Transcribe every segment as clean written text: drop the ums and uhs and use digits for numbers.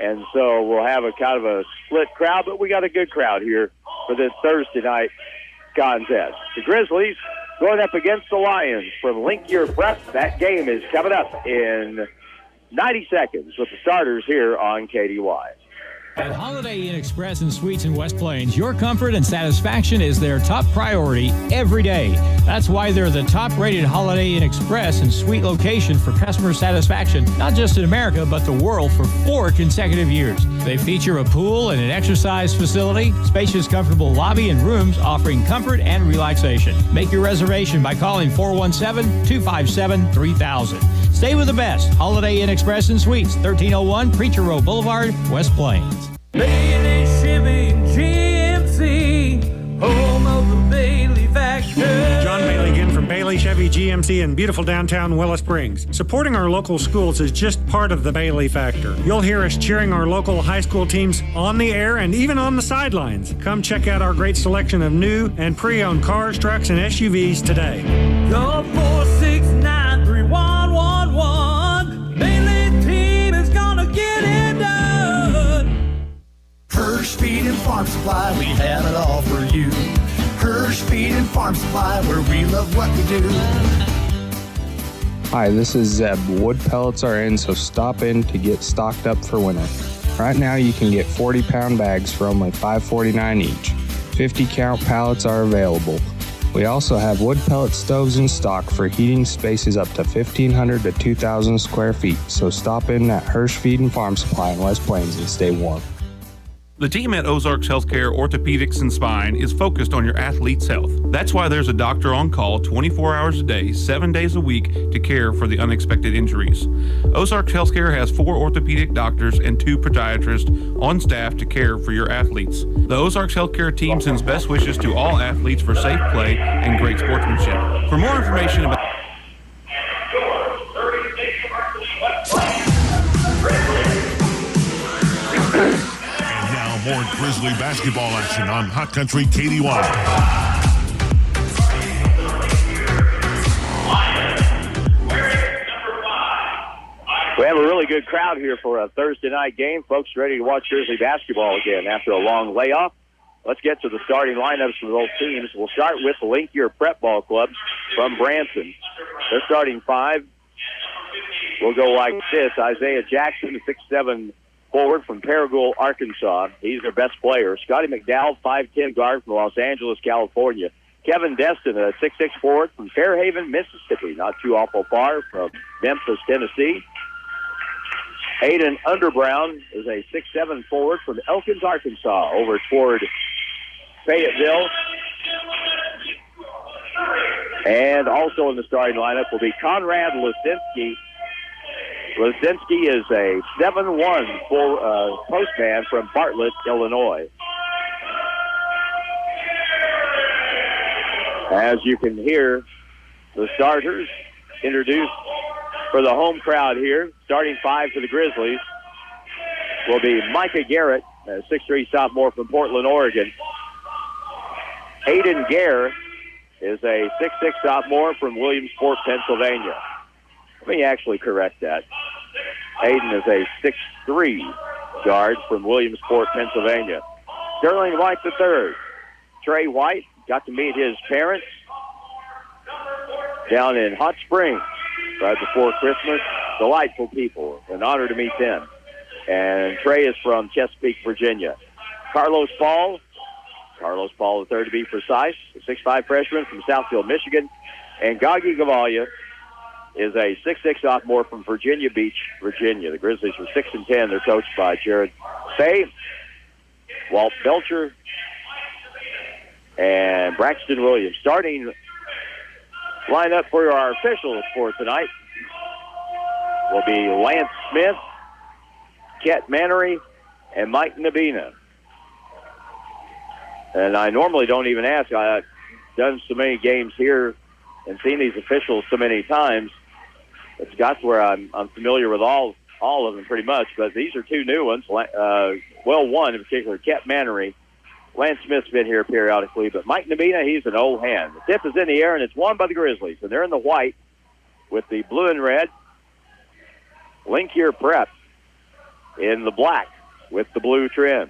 And so we'll have a kind of a split crowd, but we got a good crowd here for this Thursday night contest. The Grizzlies going up against the Lions from Link Year Prep. That game is coming up in 90 seconds with the starters here on KDY. At Holiday Inn Express and Suites in West Plains, your comfort and satisfaction is their top priority every day. That's why they're the top-rated Holiday Inn Express and Suite location for customer satisfaction, not just in America, but the world for 4 consecutive years. They feature a pool and an exercise facility, spacious, comfortable lobby and rooms offering comfort and relaxation. Make your reservation by calling 417-257-3000. Stay with the best. Holiday Inn Express and Suites, 1301 Preacher Road Boulevard, West Plains. Bailey Shipping GMC, home of the Bailey Factor. John Bailey again from Bailey Chevy GMC in beautiful downtown Willow Springs. Supporting our local schools is just part of the Bailey Factor. You'll hear us cheering our local high school teams on the air and even on the sidelines. Come check out our great selection of new and pre-owned cars, trucks, and SUVs today. Call 469-3111. Bailey team is gonna get it done. Hirsch Feed and Farm Supply, we have it all for you. Hirsch Feed and Farm Supply, where we love what we do. Hi, this is Zeb. Wood pellets are in, so stop in to get stocked up for winter. Right now you can get 40-pound bags for only $5.49 each. 50-count pallets are available. We also have wood pellet stoves in stock for heating spaces up to 1,500 to 2,000 square feet, so stop in at Hirsch Feed and Farm Supply in West Plains and stay warm. The team at Ozarks Healthcare Orthopedics and Spine is focused on your athlete's health. That's why there's a doctor on call 24 hours a day, 7 days a week to care for the unexpected injuries. Ozarks Healthcare has 4 orthopedic doctors and 2 podiatrists on staff to care for your athletes. The Ozarks Healthcare team sends best wishes to all athletes for safe play and great sportsmanship. For more information about more Grizzly basketball action on Hot Country KDY. We have a really good crowd here for a Thursday night game. Folks ready to watch Grizzly basketball again after a long layoff. Let's get to the starting lineups for both teams. We'll start with the Link Year Prep Ball Club from Branson. They're starting 5. We'll go like this. Isaiah Jackson, 6'7", forward from Paragould, Arkansas. He's their best player. Scotty McDowell, 5'10", guard from Los Angeles, California. Kevin Destin, a 6'6", forward from Fairhaven, Mississippi. Not too awful far from Memphis, Tennessee. Hayden Underbrown is a 6'7", forward from Elkins, Arkansas, over toward Fayetteville. And also in the starting lineup will be Conrad Lusinski. Lusinski is a 7'1" postman from Bartlett, Illinois. As you can hear, the starters introduced for the home crowd here. Starting 5 for the Grizzlies will be Micah Garrett, a 6'3" sophomore from Portland, Oregon. Hayden Gare is a 6'6" sophomore from Williamsport, Pennsylvania. Let me actually correct that. Hayden is a 6'3" guard from Williamsport, Pennsylvania. Sterling White III. Trey White got to meet his parents down in Hot Springs right before Christmas. Delightful people. An honor to meet them. And Trey is from Chesapeake, Virginia. Carlos Paul III to be precise, a 6'5" freshman from Southfield, Michigan. And Gagi Gavalia is a 6'6" sophomore from Virginia Beach, Virginia. The Grizzlies are 6-10. They're coached by Jared Fay, Walt Belcher, and Braxton Williams. Starting lineup for our officials for tonight will be Lance Smith, Ket Mannery, and Mike Nabina. And I normally don't even ask. I've done so many games here and seen these officials so many times. It's got to where I'm familiar with all of them pretty much, but these are 2 new ones. One in particular, Ket Mannery. Lance Smith's been here periodically, but Mike Nabina, he's an old hand. The tip is in the air, and it's won by the Grizzlies, and they're in the white with the blue and red. Link Year Prep in the black with the blue trim.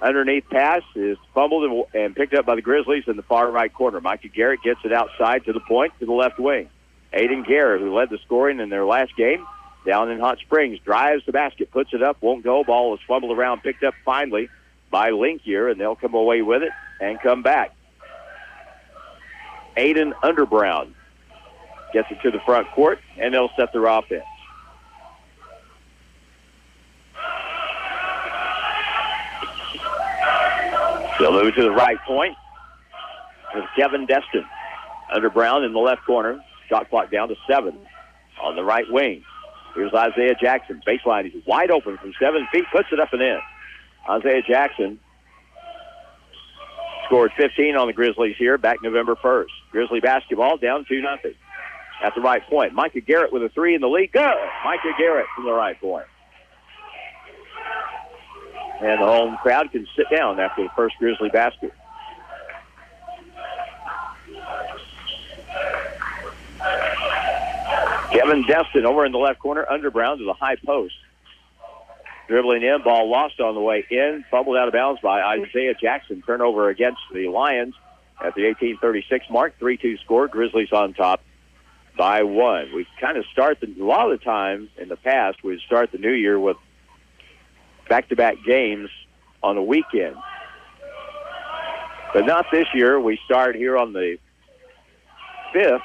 Underneath pass is fumbled and picked up by the Grizzlies in the far right corner. Micah Garrett gets it outside to the point to the left wing. Aiden Garrett, who led the scoring in their last game, down in Hot Springs, drives the basket, puts it up, won't go. Ball is fumbled around, picked up finally by Linkier, and they'll come away with it and come back. Aiden Underbrown gets it to the front court, and they'll set their offense. They'll move to the right point with Kevin Destin. Underbrown in the left corner. Shot clock down to 7 on the right wing. Here's Isaiah Jackson. Baseline. He's wide open from 7 feet. Puts it up and in. Isaiah Jackson scored 15 on the Grizzlies here back November 1st. Grizzly basketball down 2-0 at the right point. Micah Garrett with a 3 in the lead. Good. Micah Garrett from the right point. And the home crowd can sit down after the first Grizzly basket. Kevin Destin over in the left corner. Underbrown to the high post. Dribbling in, ball lost on the way in. Fumbled out of bounds by Isaiah Jackson. Turnover against the Lions at the 18:36 mark. 3-2 score. Grizzlies on top by 1. We kind of start a lot of the time in the past, we'd start the new year with back-to-back games on the weekend. But not this year. We start here on the 5th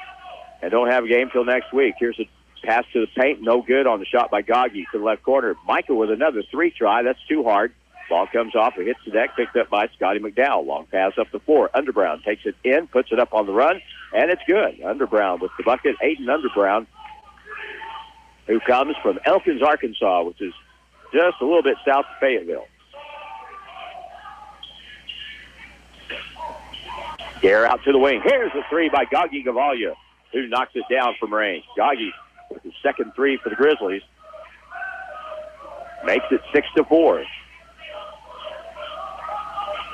and don't have a game till next week. Here's a pass to the paint. No good on the shot by Goggy to the left corner. Micah with another 3 try. That's too hard. Ball comes off and hits the deck, picked up by Scotty McDowell. Long pass up the floor. Underbrown takes it in, puts it up on the run, and it's good. Underbrown with the bucket. Aiden Underbrown, who comes from Elkins, Arkansas, which is just a little bit south of Fayetteville. Gare out to the wing. Here's the 3 by Goggy Gavalia, who knocks it down from range. Goggy with his second 3 for the Grizzlies. Makes it 6-4.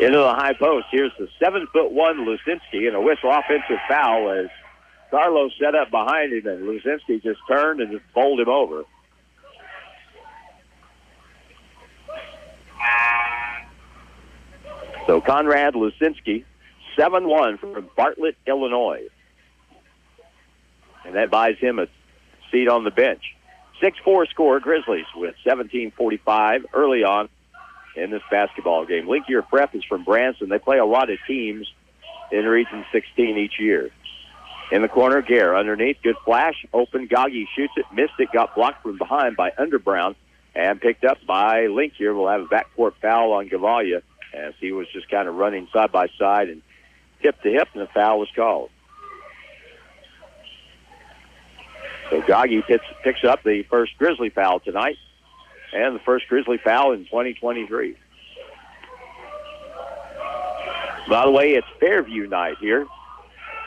Into the high post. Here's the 7'1" Lucinski, and a whistle offensive foul as Carlos set up behind him, and Lucinski just turned and just bowled him over. So Conrad Lucinski, 7'1" from Bartlett, Illinois. And that buys him a seat on the bench. 6-4 score, Grizzlies with 17:45 early on in this basketball game. Linkier Prep is from Branson. They play a lot of teams in Region 16 each year. In the corner, Gare underneath. Good flash. Open. Goggy shoots it. Missed it. Got blocked from behind by Underbrown and picked up by Linkier. We'll have a backcourt foul on Gavalia as he was just kind of running side by side and hip to hip, and the foul was called. So Goggy picks up the first Grizzly foul tonight and the first Grizzly foul in 2023. By the way, it's Fairview night here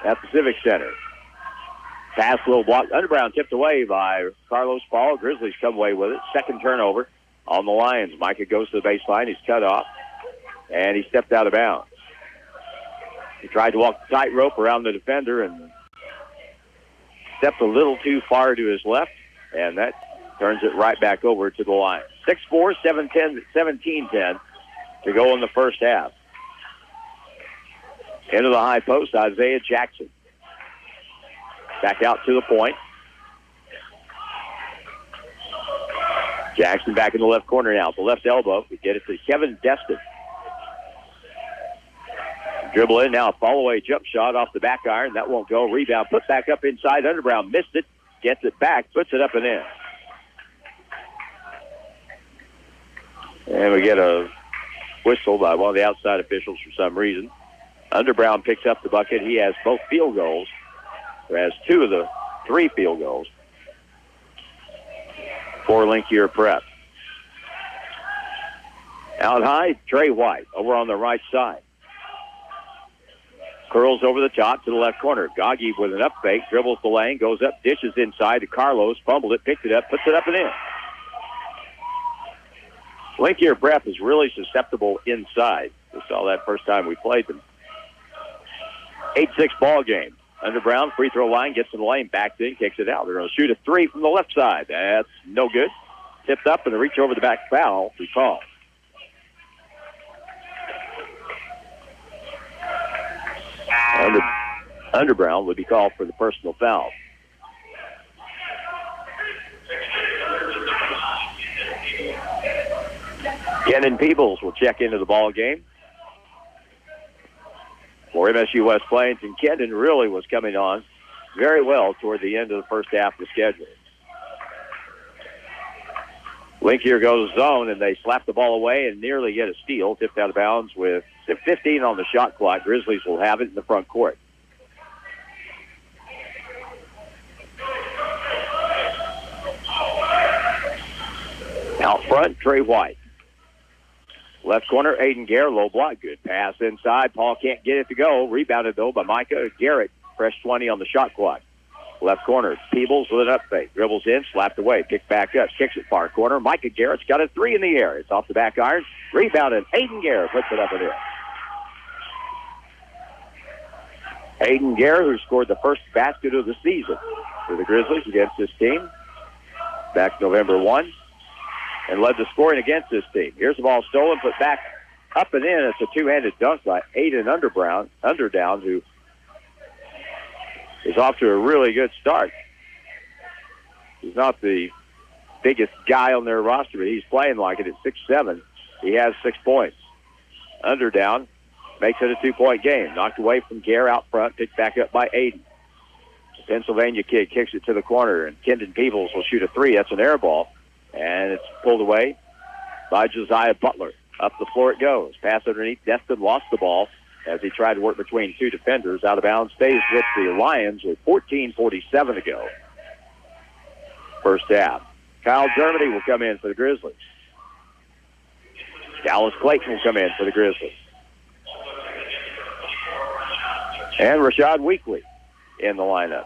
at the Civic Center. Pass, little block. Underbrown tipped away by Carlos Paul. Grizzlies come away with it. Second turnover on the Lions. Micah goes to the baseline. He's cut off, and he stepped out of bounds. He tried to walk the tightrope around the defender and stepped a little too far to his left, and that turns it right back over to the line. 6-4, 17-10 to go in the first half. Into the high post, Isaiah Jackson. Back out to the point. Jackson back in the left corner now. The left elbow. We get it to Kevin Destin. Dribble in now. Fall-away jump shot off the back iron. That won't go. Rebound. Put back up inside. Underbrown missed it. Gets it back. Puts it up and in. And we get a whistle by one of the outside officials for some reason. Underbrown picks up the bucket. He has both field goals. He has 2 of the 3 field goals for Linkier Prep. Out high, Trey White over on the right side. Curls over the top to the left corner. Goggy with an up fake, dribbles the lane, goes up, dishes inside to Carlos, fumbled it, picked it up, puts it up and in. Linkier Prep is really susceptible inside. We saw that first time we played them. 8-6 ball game. Underbrown, free throw line, gets in the lane, backs in, kicks it out. They're going to shoot a 3 from the left side. That's no good. tipped up and a reach over the back foul we call. Underbrown would be called for the personal foul. Kenan Peebles will check into the ball game for MSU West Plains, and Kenan really was coming on very well toward the end of the first half of the schedule. Link here goes zone, and they slap the ball away and nearly get a steal, tipped out of bounds with 15 on the shot clock. Grizzlies will have it in the front court. Out front, Trey White. Left corner, Aiden Garrett, low block. Good pass inside. Paul can't get it to go. Rebounded, though, by Micah Garrett. Fresh 20 on the shot clock. Left corner, Peebles with an up fake. Dribbles in, slapped away. Picked back up. Kicks it far corner. Micah Garrett's got a three in the air. It's off the back iron. Rebounded. Aiden Garrett puts it up and in. Aiden Garrett, who scored the first basket of the season for the Grizzlies against this team back November 1. And led the scoring against this team. Here's the ball stolen, put back up and in. It's a two-handed dunk by Aiden Underdown, who is off to a really good start. He's not the biggest guy on their roster, but he's playing like it at 6'7". He has 6 points. Underdown makes it a 2-point game. Knocked away from Gare out front, picked back up by Aiden. The Pennsylvania kid kicks it to the corner, and Kenan Peebles will shoot a three. That's an air ball. And it's pulled away by Josiah Butler. Up the floor it goes. Pass underneath. Destin lost the ball as he tried to work between two defenders. Out of bounds, stays with the Lions with 14:47 to go. First half. Kyle Germany will come in for the Grizzlies. Dallas Clayton will come in for the Grizzlies. And Rashad Weekly in the lineup.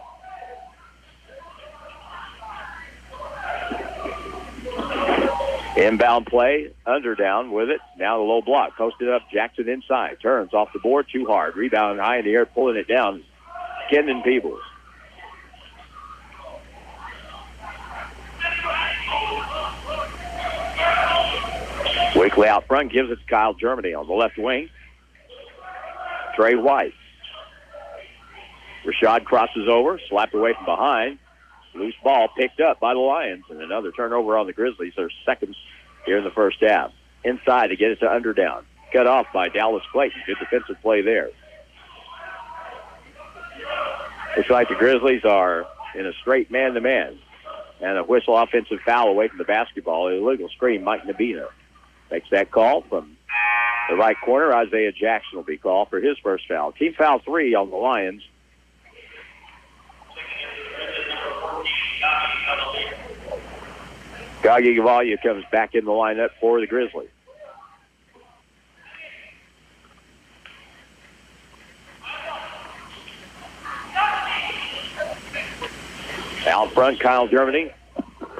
Inbound play, Underdown with it. Now the low block. Posted up, Jackson inside. Turns off the board, too hard. Rebound high in the air, pulling it down. Kenan Peebles. Weekly out front, gives it to Kyle Germany on the left wing. Trey White. Rashad crosses over, slapped away from behind. Loose ball picked up by the Lions, and another turnover on the Grizzlies. Their seconds here in the first half. Inside to get it to Underdown. Cut off by Dallas Clayton. Good defensive play there. Looks like the Grizzlies are in a straight man-to-man. And a whistle offensive foul away from the basketball. Illegal screen, Mike Nabina makes that call from the right corner. Isaiah Jackson will be called for his first foul. Team foul 3 on the Lions. Gagi Gavalia comes back in the lineup for the Grizzlies. Out front, Kyle Germany.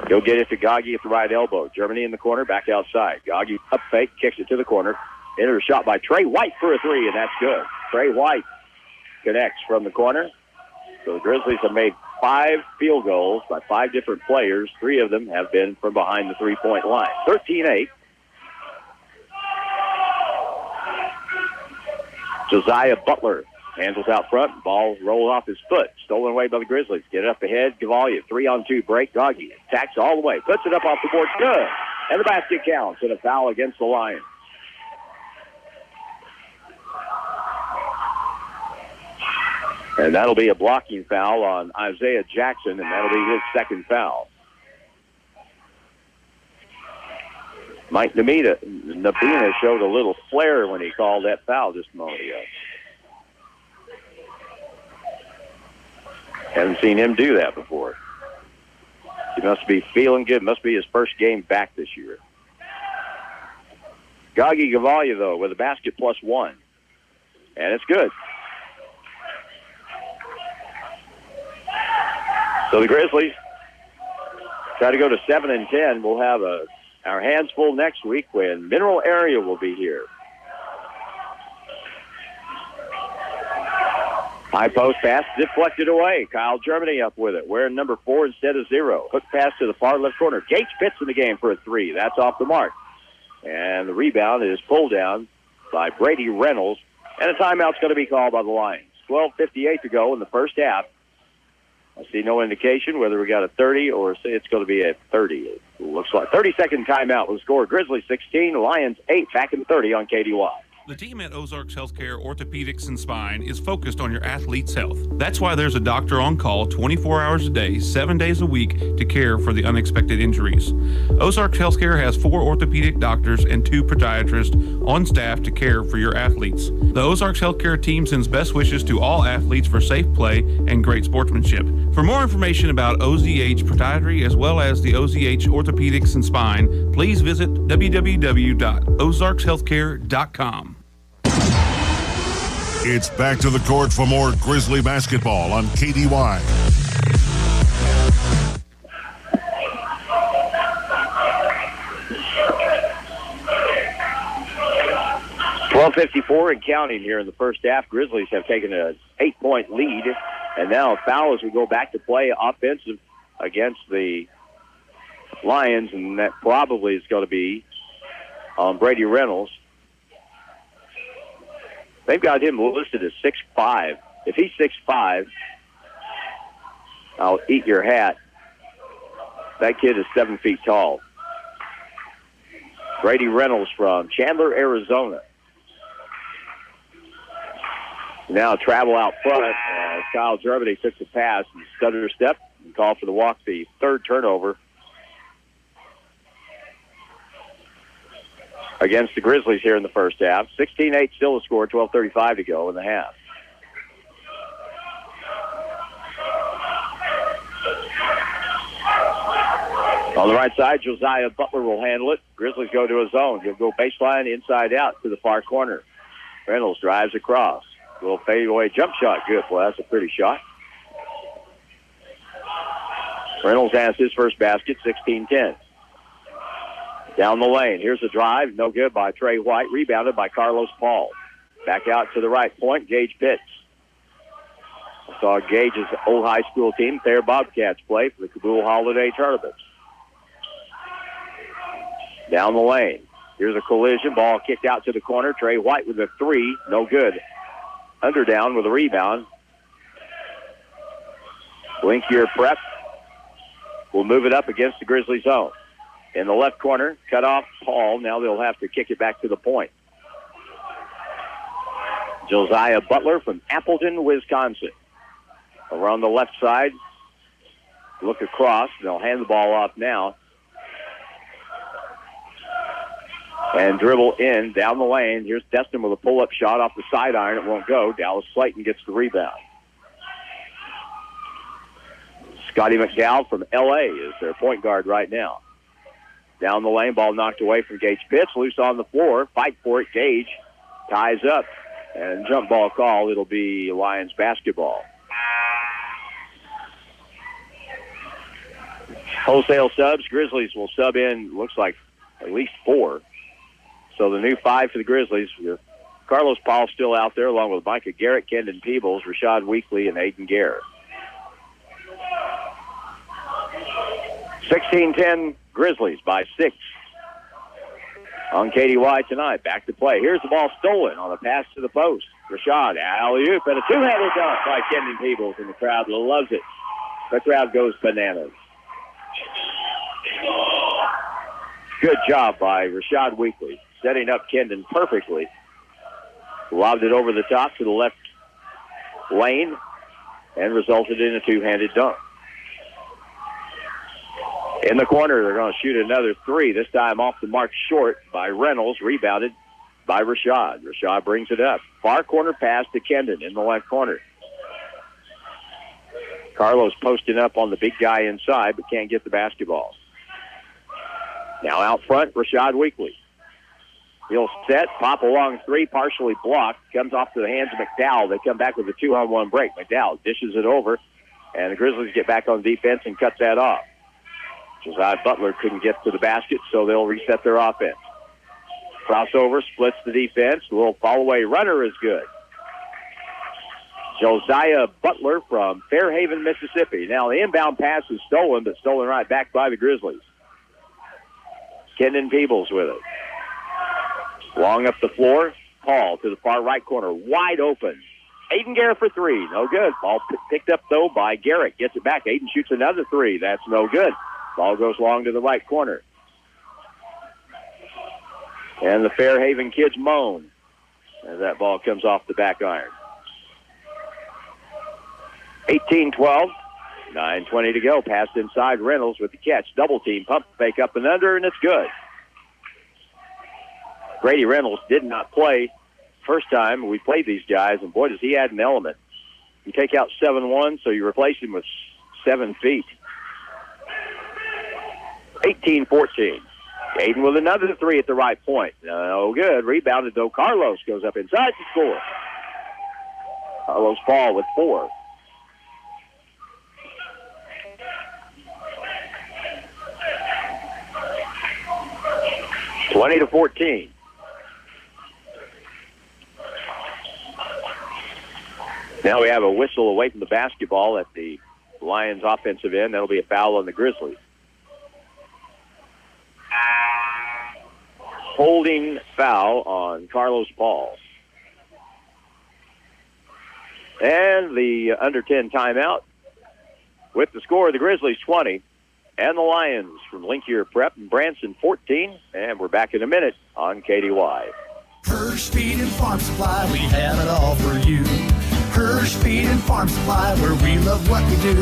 Go get it to Gagi at the right elbow. Germany in the corner, back outside. Gagi up fake, kicks it to the corner. Enter a shot by Trey White for a three, and that's good. Trey White connects from the corner. So the Grizzlies have made 5 field goals by 5 different players. 3 of them have been from behind the three-point line. 13-8. Josiah Butler handles out front. Ball rolls off his foot. Stolen away by the Grizzlies. Get it up ahead. Gavalia, 3-on-2 break. Gagi attacks all the way. Puts it up off the board. Good. And the basket counts. And a foul against the Lions. And that'll be a blocking foul on Isaiah Jackson, and that'll be his second foul. Mike Nabina showed a little flair when he called that foul just a moment ago. Haven't seen him do that before. He must be feeling good. Must be his first game back this year. Gagi Gavalia, though, with a basket +1. And it's good. So the Grizzlies try to go to 7-10. We'll have our hands full next week when Mineral Area will be here. High post pass deflected away. Kyle Germany up with it. Wearing number 4 instead of 0. Hook pass to the far left corner. Gage Pitts in the game for a 3. That's off the mark. And the rebound is pulled down by Brady Reynolds. And a timeout's going to be called by the Lions. 12:58 to go in the first half. I see no indication whether we got a 30 or it's going to be a 30. It looks like 30-second timeout will score. Grizzlies 16, Lions 8, back in 30 on KDY. The team at Ozarks Healthcare Orthopedics and Spine is focused on your athlete's health. That's why there's a doctor on call 24 hours a day, 7 days a week to care for the unexpected injuries. Ozarks Healthcare has 4 orthopedic doctors and 2 podiatrists on staff to care for your athletes. The Ozarks Healthcare team sends best wishes to all athletes for safe play and great sportsmanship. For more information about OZH Podiatry as well as the OZH Orthopedics and Spine, please visit www.ozarkshealthcare.com. It's back to the court for more Grizzly basketball on KDY. .54 and counting here in the first half. Grizzlies have taken an 8-point lead, and now a foul as we go back to play offensive against the Lions, and that probably is going to be on Brady Reynolds. They've got him listed as 6'5". If he's 6'5", I'll eat your hat. That kid is 7 feet tall. Brady Reynolds from Chandler, Arizona. Now travel out front. Kyle Germany took the pass and stutter step and called for the walk, the third turnover against the Grizzlies here in the first half. 16-8 still the score, 12:35 to go in the half. On the right side, Josiah Butler will handle it. Grizzlies go to a zone. He'll go baseline, inside out to the far corner. Reynolds drives across. Little fadeaway jump shot. Good. Well, that's a pretty shot. Reynolds has his first basket, 16-10. Down the lane. Here's a drive. No good by Trey White. Rebounded by Carlos Paul. Back out to the right point. Gage Pitts. I saw Gage's old high school team, Thayer Bobcats, play for the Kabul Holiday Tournament. Down the lane. Here's a collision. Ball kicked out to the corner. Trey White with a 3. No good. Underdown with a rebound. Linkier prep. Will move it up against the Grizzly zone. In the left corner, cut off Paul. Now they'll have to kick it back to the point. Josiah Butler from Appleton, Wisconsin. Over on the left side, look across. They'll hand the ball off now. And dribble in, down the lane. Here's Destin with a pull-up shot off the sideline. It won't go. Dallas Slayton gets the rebound. Scotty McDowell from L.A. is their point guard right now. Down the lane, ball knocked away from Gage Pitts. Loose on the floor. Fight for it. Gage ties up. And jump ball call. It'll be Lions basketball. Wholesale subs. Grizzlies will sub in, looks like, at least 4. So the new 5 for the Grizzlies. Carlos Paul still out there, along with Micah Garrett, Kendon Peebles, Rashad Weekly, and Aiden Garrett. 16-10 Grizzlies by 6 on KDY tonight. Back to play. Here's the ball stolen on a pass to the post. Rashad, alley-oop, and a two-handed dunk by Kendon Peebles, and the crowd loves it. The crowd goes bananas. Good job by Rashad Weekly, setting up Kendon perfectly. Lobbed it over the top to the left lane and resulted in a two-handed dunk. In the corner, they're going to shoot another 3, this time off the mark short by Reynolds, rebounded by Rashad. Rashad brings it up. Far corner pass to Kendon in the left corner. Carlos posting up on the big guy inside, but can't get the basketball. Now out front, Rashad Weekly. He'll set, pop a long 3, partially blocked, comes off to the hands of McDowell. They come back with a 2-on-1 break. McDowell dishes it over, and the Grizzlies get back on defense and cut that off. Josiah Butler couldn't get to the basket, so they'll reset their offense. Crossover, splits the defense. A little fall-away runner is good. Josiah Butler from Fairhaven, Mississippi. Now the inbound pass is stolen, but stolen right back by the Grizzlies. Kendon Peebles with it. Long up the floor. Paul to the far right corner. Wide open. Aiden Garrett for three. No good. Ball picked up, though, by Garrett. Gets it back. Aiden shoots another three. That's no good. Ball goes long to the right corner. And the Fairhaven kids moan as that ball comes off the back iron. 18-12. 9:20 to go. Passed inside. Reynolds with the catch. Double team. Pump fake up and under, and it's good. Grady Reynolds did not play first time we played these guys, and boy, does he add an element. You take out 7'1", so you replace him with 7 feet. 18-14. Aiden with another three at the right point. No good. Rebounded, though. Carlos goes up inside to score. Carlos Paul with 4. (20-14). Now we have a whistle away from the basketball at the Lions offensive end. That'll be a foul on the Grizzlies. Holding foul on Carlos Paul. And the under 10 timeout with the score, the Grizzlies 20 and the Lions from Linkier Prep and Branson 14. And we're back in a minute on KDY. Hirsch Feed and Farm Supply, we have it all for you. Hirsch Feed and Farm Supply, where we love what we do.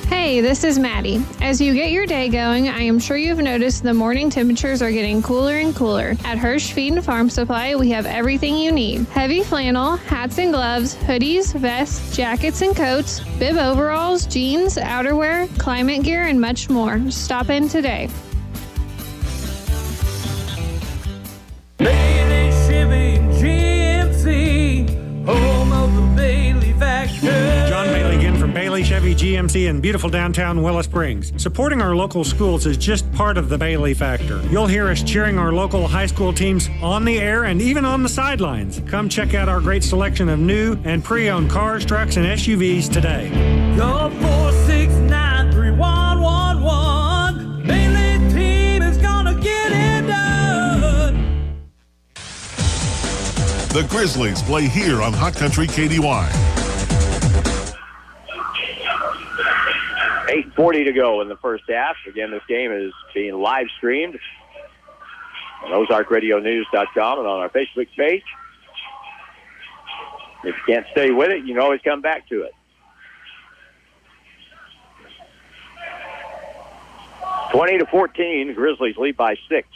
Hey, this is Maddie. As you get your day going, I am sure you've noticed the morning temperatures are getting cooler and cooler. At Hirsch Feed and Farm Supply, we have everything you need. Heavy flannel, hats and gloves, hoodies, vests, jackets and coats, bib overalls, jeans, outerwear, climate gear, and much more. Stop in today. Bailey Shipping GMC, home of the Bailey Factory. John Bailey again from Bailey Chevy GMC in beautiful downtown Willow Springs. Supporting our local schools is just part of the Bailey factor. You'll hear us cheering our local high school teams on the air and even on the sidelines. Come check out our great selection of new and pre-owned cars, trucks, and SUVs today. Call 469-3111. Bailey team is gonna get it done. The Grizzlies play here on Hot Country KDY. 8:40 to go in the first half. Again, this game is being live streamed on OzarkRadioNews.com and on our Facebook page. If you can't stay with it, you can always come back to it. 20-14, Grizzlies lead by 6.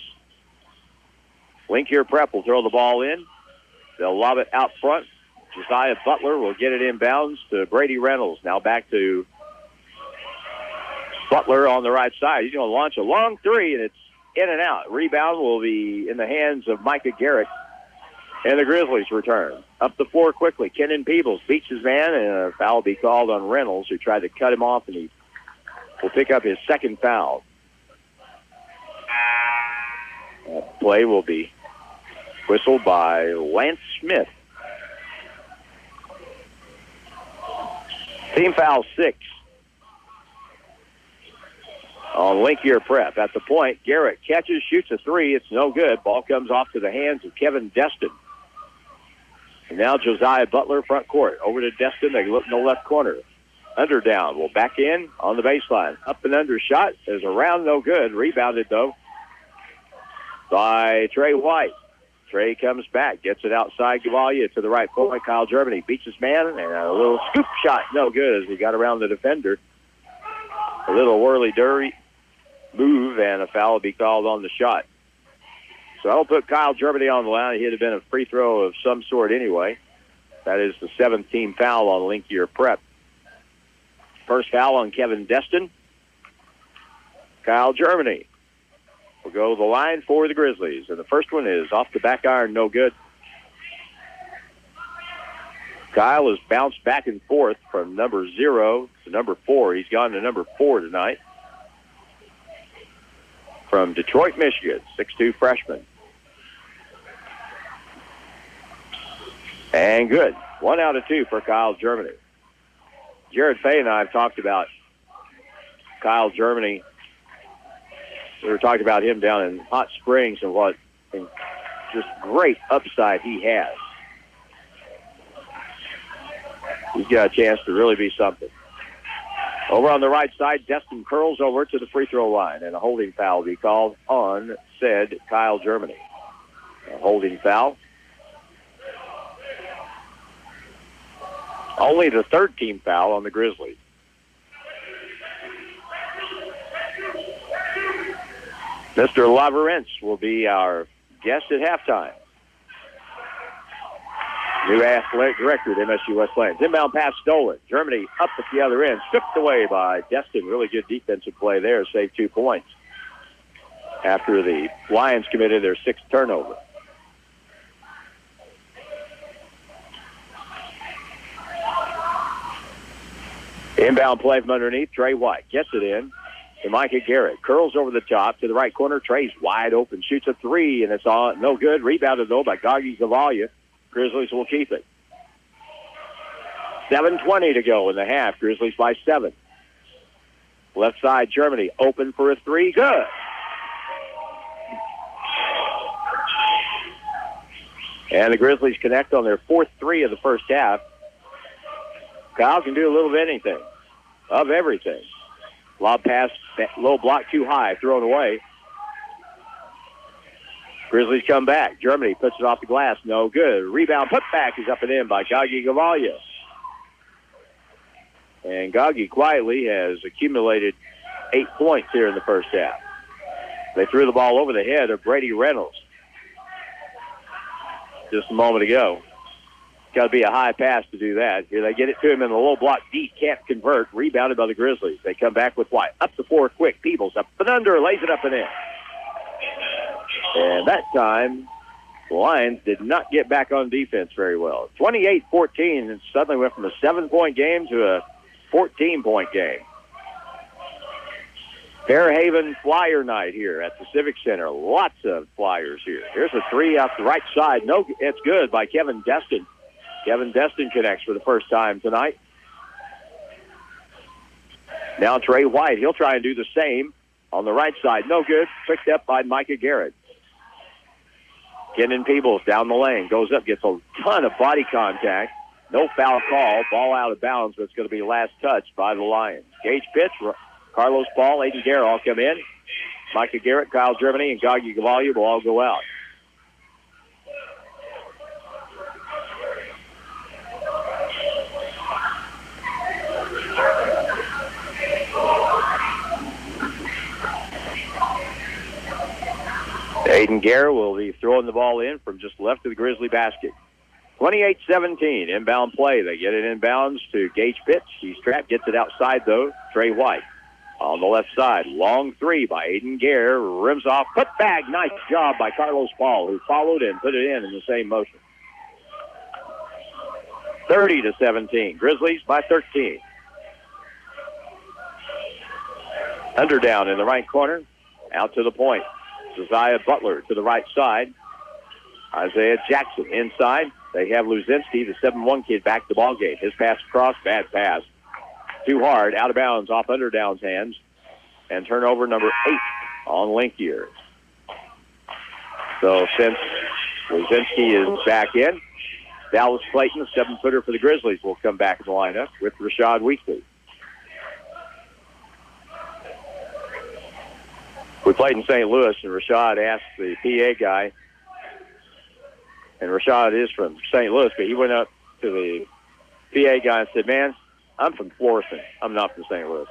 Linkier Prep will throw the ball in. They'll lob it out front. Josiah Butler will get it inbounds to Brady Reynolds. Now back to Butler on the right side. He's going to launch a long three, and it's in and out. Rebound will be in the hands of Micah Garrett, and the Grizzlies return. Up the floor quickly. Kendon Peebles beats his man, and a foul will be called on Reynolds, who tried to cut him off, and he will pick up his second foul. That play will be whistled by Lance Smith. Team foul 6 on Linkier Prep. At the point, Garrett catches, shoots a three. It's no good. Ball comes off to the hands of Kevin Destin. And now Josiah Butler, front court. Over to Destin. They look in the left corner. Under down. Will back in on the baseline. Up and under shot. There's a round, no good. Rebounded, though, by Trey White. Trey comes back, gets it outside Gavalia to the right point. Kyle Germany beats his man, and a little scoop shot, no good as he got around the defender. A little whirly-dirty move, and a foul will be called on the shot. So that'll put Kyle Germany on the line. He'd have been a free throw of some sort anyway. That is the 7th team foul on Linkier Prep. First foul on Kevin Destin. Kyle Germany will go to the line for the Grizzlies. And the first one is off the back iron, no good. Kyle has bounced back and forth from number 0 to number 4. He's gone to number 4 tonight. From Detroit, Michigan, 6'2" freshman. And good. 1 out of 2 for Kyle Germany. Jared Fay and I have talked about Kyle Germany. We were talking about him down in Hot Springs and what just great upside he has. He's got a chance to really be something. Over on the right side, Destin curls over to the free throw line, and a holding foul will be called on said Kyle Germany. A holding foul. Only the third team foul on the Grizzlies. Mr. Laverence will be our guest at halftime. New athletic director at MSU West Plains. Inbound pass stolen. Germany up at the other end. Stripped away by Destin. Really good defensive play there. Saved 2 points after the Lions committed their 6th turnover. Inbound play from underneath. Trey White gets it in to Micah Garrett. Curls over the top to the right corner. Trey's wide open. Shoots a 3, and it's on. No good. Rebounded, though, by Gagi Zavalia. Grizzlies will keep it. 7:20 to go in the half. Grizzlies by 7. Left side, Germany open for a 3. Good. And the Grizzlies connect on their 4th 3 of the first half. Kyle can do a little of anything, of everything. Lob pass, low block too high, thrown away. Grizzlies come back. Germany puts it off the glass. No good. Rebound put back is up and in by Gagi Gavalia. And Gagi quietly has accumulated 8 points here in the first half. They threw the ball over the head of Brady Reynolds just a moment ago. Got to be a high pass to do that. Here they get it to him in the low block deep. Can't convert. Rebounded by the Grizzlies. They come back with White. Up the floor quick. Peebles up and under. Lays it up and in. And that time, the Lions did not get back on defense very well. 28-14, and suddenly went from a 7-point game to a 14-point game. Fairhaven Flyer night here at the Civic Center. Lots of Flyers here. Here's a 3 off the right side. No, it's good by Kevin Destin. Kevin Destin connects for the first time tonight. Now Trey White. He'll try and do the same on the right side. No good. Picked up by Micah Garrett. Kenan Peebles down the lane. Goes up, gets a ton of body contact. No foul call. Ball out of bounds, but it's going to be last touched by the Lions. Gage pitch. Carlos Paul, Aiden Garrett all come in. Micah Garrett, Kyle Germany, and Gagi Gavalia will all go out. Aiden Garrett will be throwing the ball in from just left of the Grizzly basket. 28-17, inbound play. They get it inbounds to Gage Pitts. He's trapped, gets it outside, though. Trey White on the left side. Long 3 by Aiden Garrett. Rims off, put back. Nice job by Carlos Paul, who followed and put it in the same motion. 30-17, Grizzlies by 13. Underdown in the right corner, out to the point. Josiah Butler to the right side. Isaiah Jackson inside. They have Luzinski, the 7-1 kid, back the ball game. His pass across, bad pass. Too hard, out of bounds, off Underdown's hands. And turnover number 8 on Linkier. So since Luzinski is back in, Dallas Clayton, the 7-footer for the Grizzlies, will come back in the lineup with Rashad Weekly. We played in St. Louis, and Rashad asked the PA guy, and Rashad is from St. Louis, but he went up to the PA guy and said, man, I'm from Florissant. I'm not from St. Louis.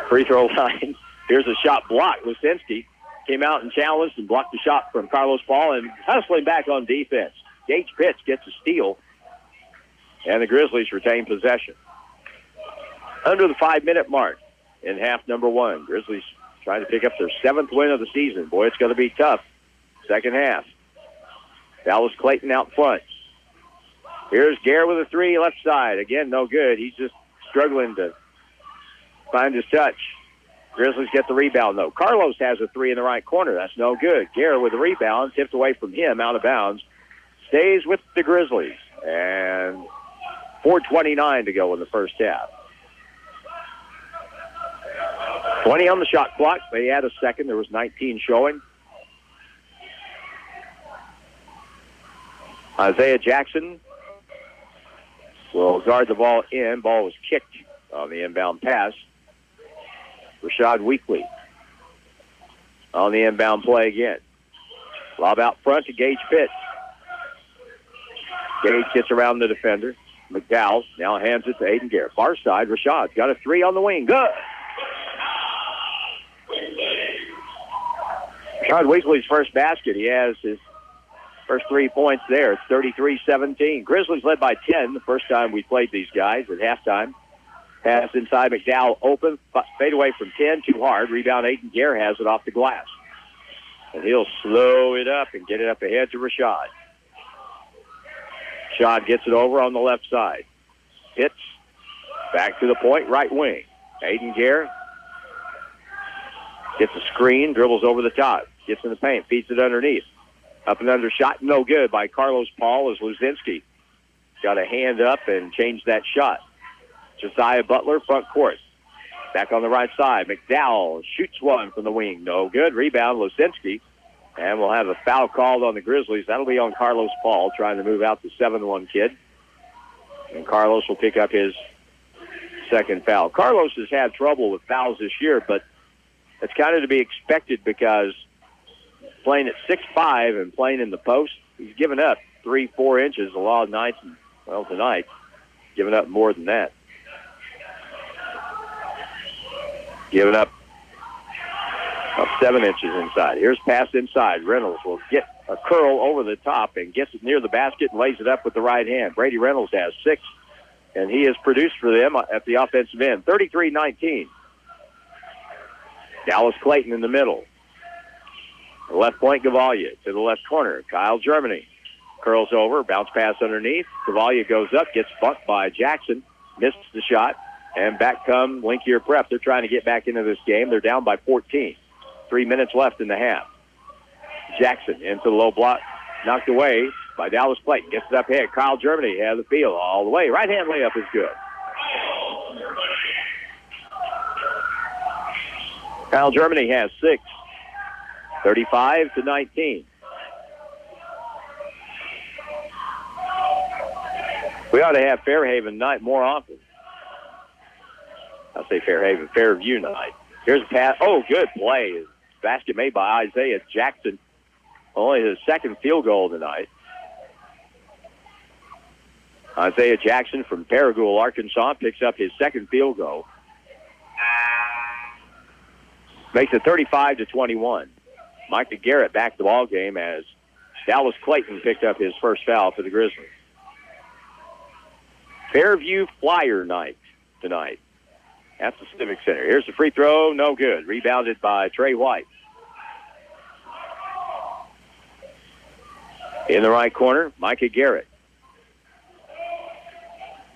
Free throw line. Here's a shot blocked. Luzinski came out and challenged and blocked the shot from Carlos Paul and hustling back on defense. Gage Pitts gets a steal, and the Grizzlies retain possession. Under the 5-minute mark in half number 1. Grizzlies trying to pick up their 7th win of the season. Boy, it's going to be tough. Second half. Dallas Clayton out front. Here's Garrett with a 3 left side. Again, no good. He's just struggling to find his touch. Grizzlies get the rebound, though. Carlos has a 3 in the right corner. That's no good. Garrett with the rebound, tipped away from him, out of bounds. Stays with the Grizzlies. And 4:29 to go in the first half. 20 on the shot clock. They had a second. There was 19 showing. Isaiah Jackson will guard the ball in. Ball was kicked on the inbound pass. Rashad Weekly on the inbound play again. Lob out front to Gage Pitts. Gage gets around the defender. McDowell now hands it to Aiden Garrett. Far side, Rashad's got a three on the wing. Good. Rashad Weekly's first basket. He has his first 3 points there. It's 33-17. Grizzlies led by 10 the first time we played these guys at halftime. Pass inside, McDowell open. Fade away from 10, too hard. Rebound, Aiden Garrett has it off the glass. And he'll slow it up and get it up ahead to Rashad. Rashad gets it over on the left side. Hits. Back to the point, right wing. Aiden Garrett gets a screen, dribbles over the top. Gets in the paint, feeds it underneath. Up and under shot, no good by Carlos Paul as Luzinski got a hand up and changed that shot. Josiah Butler, front court. Back on the right side. McDowell shoots one from the wing. No good. Rebound, Luzinski. And we'll have a foul called on the Grizzlies. That'll be on Carlos Paul, trying to move out the 7-1 kid. And Carlos will pick up his second foul. Carlos has had trouble with fouls this year, but it's kind of to be expected because playing at 6'5" and playing in the post, he's given up 3-4 inches a lot of nights. And, well, tonight, giving up more than that. Giving up 7 inches inside. Here's pass inside. Reynolds will get a curl over the top and gets it near the basket and lays it up with the right hand. Brady Reynolds has 6, and he has produced for them at the offensive end. 33-19. Dallas Clayton in the middle. The left point, Gavalia to the left corner. Kyle Germany curls over, bounce pass underneath. Gavalia goes up, gets bumped by Jackson, missed the shot, and back come Linkier Prep. They're trying to get back into this game. They're down by 14. 3 minutes left in the half. Jackson into the low block, knocked away by Dallas Clayton. Gets it up ahead. Kyle Germany has the field all the way. Right-hand layup is good. Kyle Germany has 6. 35-19. We ought to have Fairhaven night more often. I'll say Fairhaven, Fairview night. Here's a pass. Oh, good play. Basket made by Isaiah Jackson. Only his second field goal tonight. Isaiah Jackson from Paragould, Arkansas, picks up his second field goal. Makes it 35-21. Micah Garrett back the ball game as Dallas Clayton picked up his first foul for the Grizzlies. Fairview Flyer night tonight at the Civic Center. Here's the free throw, no good. Rebounded by Trey White. In the right corner, Micah Garrett.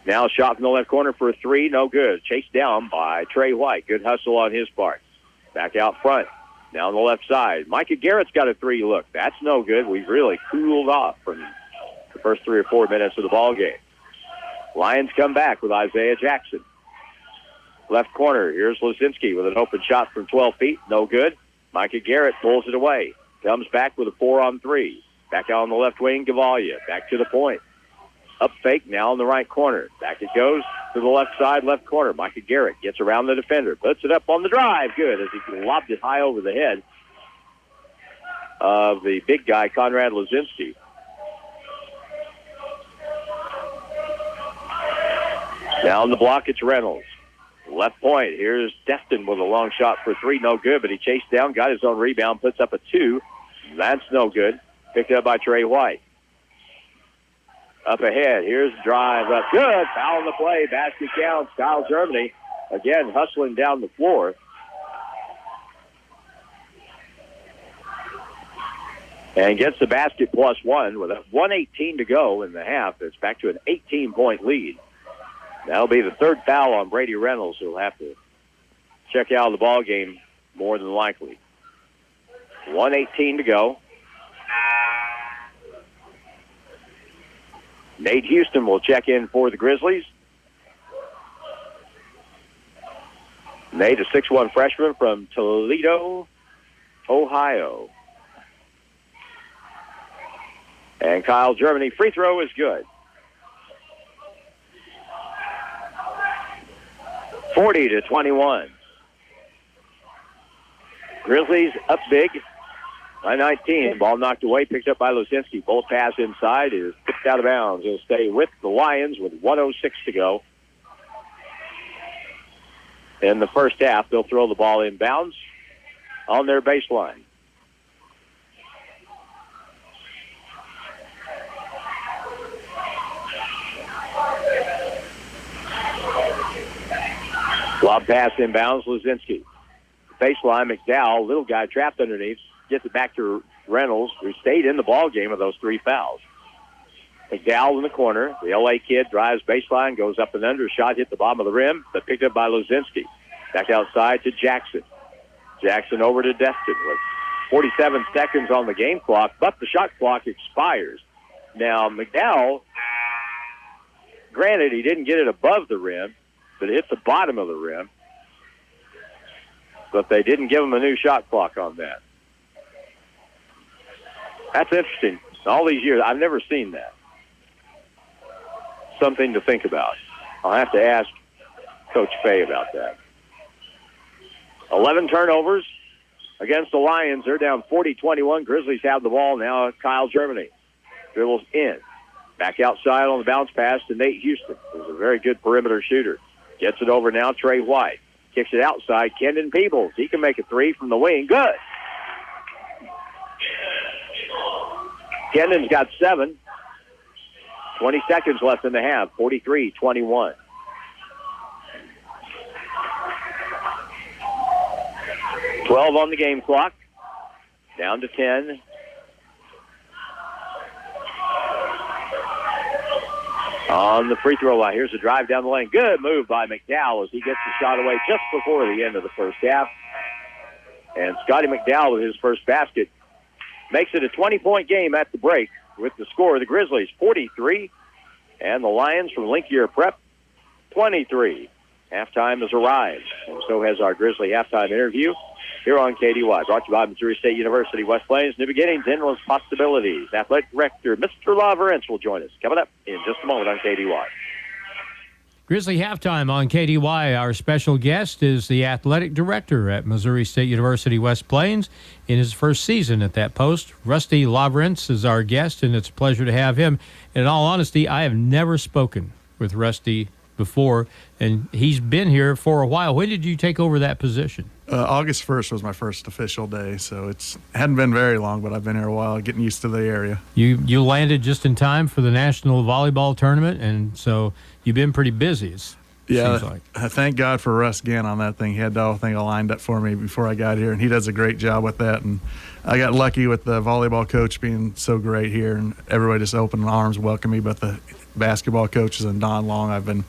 Now shot from the left corner for a three, no good. Chased down by Trey White. Good hustle on his part. Back out front. Now on the left side. Micah Garrett's got a three look. That's no good. We've really cooled off from the first 3 or 4 minutes of the ball game. Lions come back with Isaiah Jackson. Left corner. Here's Luzinski with an open shot from 12 feet. No good. Micah Garrett pulls it away. Comes back with a 4-on-3. Back out on the left wing, Gavalia. Back to the point. Up fake now in the right corner. Back it goes to the left side, left corner. Micah Garrett gets around the defender. Puts it up on the drive. Good, as he lobbed it high over the head of the big guy, Conrad Luzinski. Now on the block, it's Reynolds. Left point. Here's Destin with a long shot for three. No good, but he chased down, got his own rebound, puts up a 2. That's no good. Picked up by Trey White. Up ahead. Here's the drive up. Good. Foul on the play. Basket counts. Kyle Germany again hustling down the floor. And gets the basket +1 with a 1:18 to go in the half. It's back to an 18-point lead. That'll be the third foul on Brady Reynolds, who'll have to check out of the ball game more than likely. 1:18 to go. Nate Houston will check in for the Grizzlies. Nate, a 6'1" freshman from Toledo, Ohio. And Kyle Germany, free throw is good. 40-21. Grizzlies up big by 19. Ball knocked away, picked up by Luzinski. Both pass inside is kicked out of bounds. It'll stay with the Lions with 1:06 to go. In the first half, they'll throw the ball inbounds on their baseline. Lob pass inbounds, Luzinski. Baseline, McDowell, little guy trapped underneath, gets it back to Reynolds, who stayed in the ball game with those 3 fouls. McDowell in the corner. The LA kid drives baseline, goes up and under. Shot hit the bottom of the rim, but picked up by Luzinski. Back outside to Jackson. Jackson over to Destin with 47 seconds on the game clock, but the shot clock expires. Now, McDowell, granted, he didn't get it above the rim, but it hit the bottom of the rim. But they didn't give him a new shot clock on that. That's interesting. All these years, I've never seen that. Something to think about. I'll have to ask Coach Fay about that. 11 turnovers against the Lions. They're down 40-21. Grizzlies have the ball now. Kyle Germany dribbles in. Back outside on the bounce pass to Nate Houston, who's a very good perimeter shooter. Gets it over now, Trey White. Kicks it outside, Kendon Peebles. He can make a 3 from the wing. Good. Kendon's got 7. 20 seconds left in the half. 43-21. $12 on the game clock. Down to 10. On the free throw line. Here's a drive down the lane. Good move by McDowell as he gets the shot away just before the end of the first half. And Scotty McDowell with his first basket makes it a 20-point game at the break with the score. The Grizzlies 43 and the Lions from Linkier Prep 23. Halftime has arrived, and so has our Grizzly halftime interview here on KDY. Brought to you by Missouri State University, West Plains. New beginnings, endless possibilities. Athletic Director Mr. Laverence will join us. Coming up in just a moment on KDY. Grizzly halftime on KDY. Our special guest is the athletic director at Missouri State University, West Plains. In his first season at that post, Rusty Laverence is our guest, and it's a pleasure to have him. In all honesty, I have never spoken with Rusty before, and he's been here for a while. When did you take over that position? August 1st was my first official day, so it hadn't been very long, but I've been here a while, getting used to the area. You landed just in time for the National Volleyball Tournament, and so you've been pretty busy, seems like. Thank God for Russ Gann on that thing. He had the whole thing lined up for me before I got here, and he does a great job with that. And I got lucky with the volleyball coach being so great here, and everybody just opened arms, welcomed me. But the basketball coaches and Don Long, I've been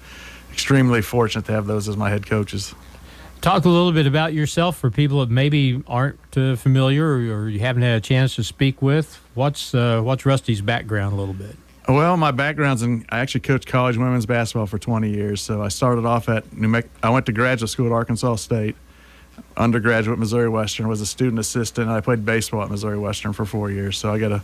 extremely fortunate to have those as my head coaches. Talk a little bit about yourself for people that maybe aren't familiar or you haven't had a chance to speak with. What's Rusty's background a little bit? Well, my background's I actually coached college women's basketball for 20 years. So I started off at I went to graduate school at Arkansas State, undergraduate at Missouri Western, was a student assistant, and I played baseball at Missouri Western for 4 years. So I got a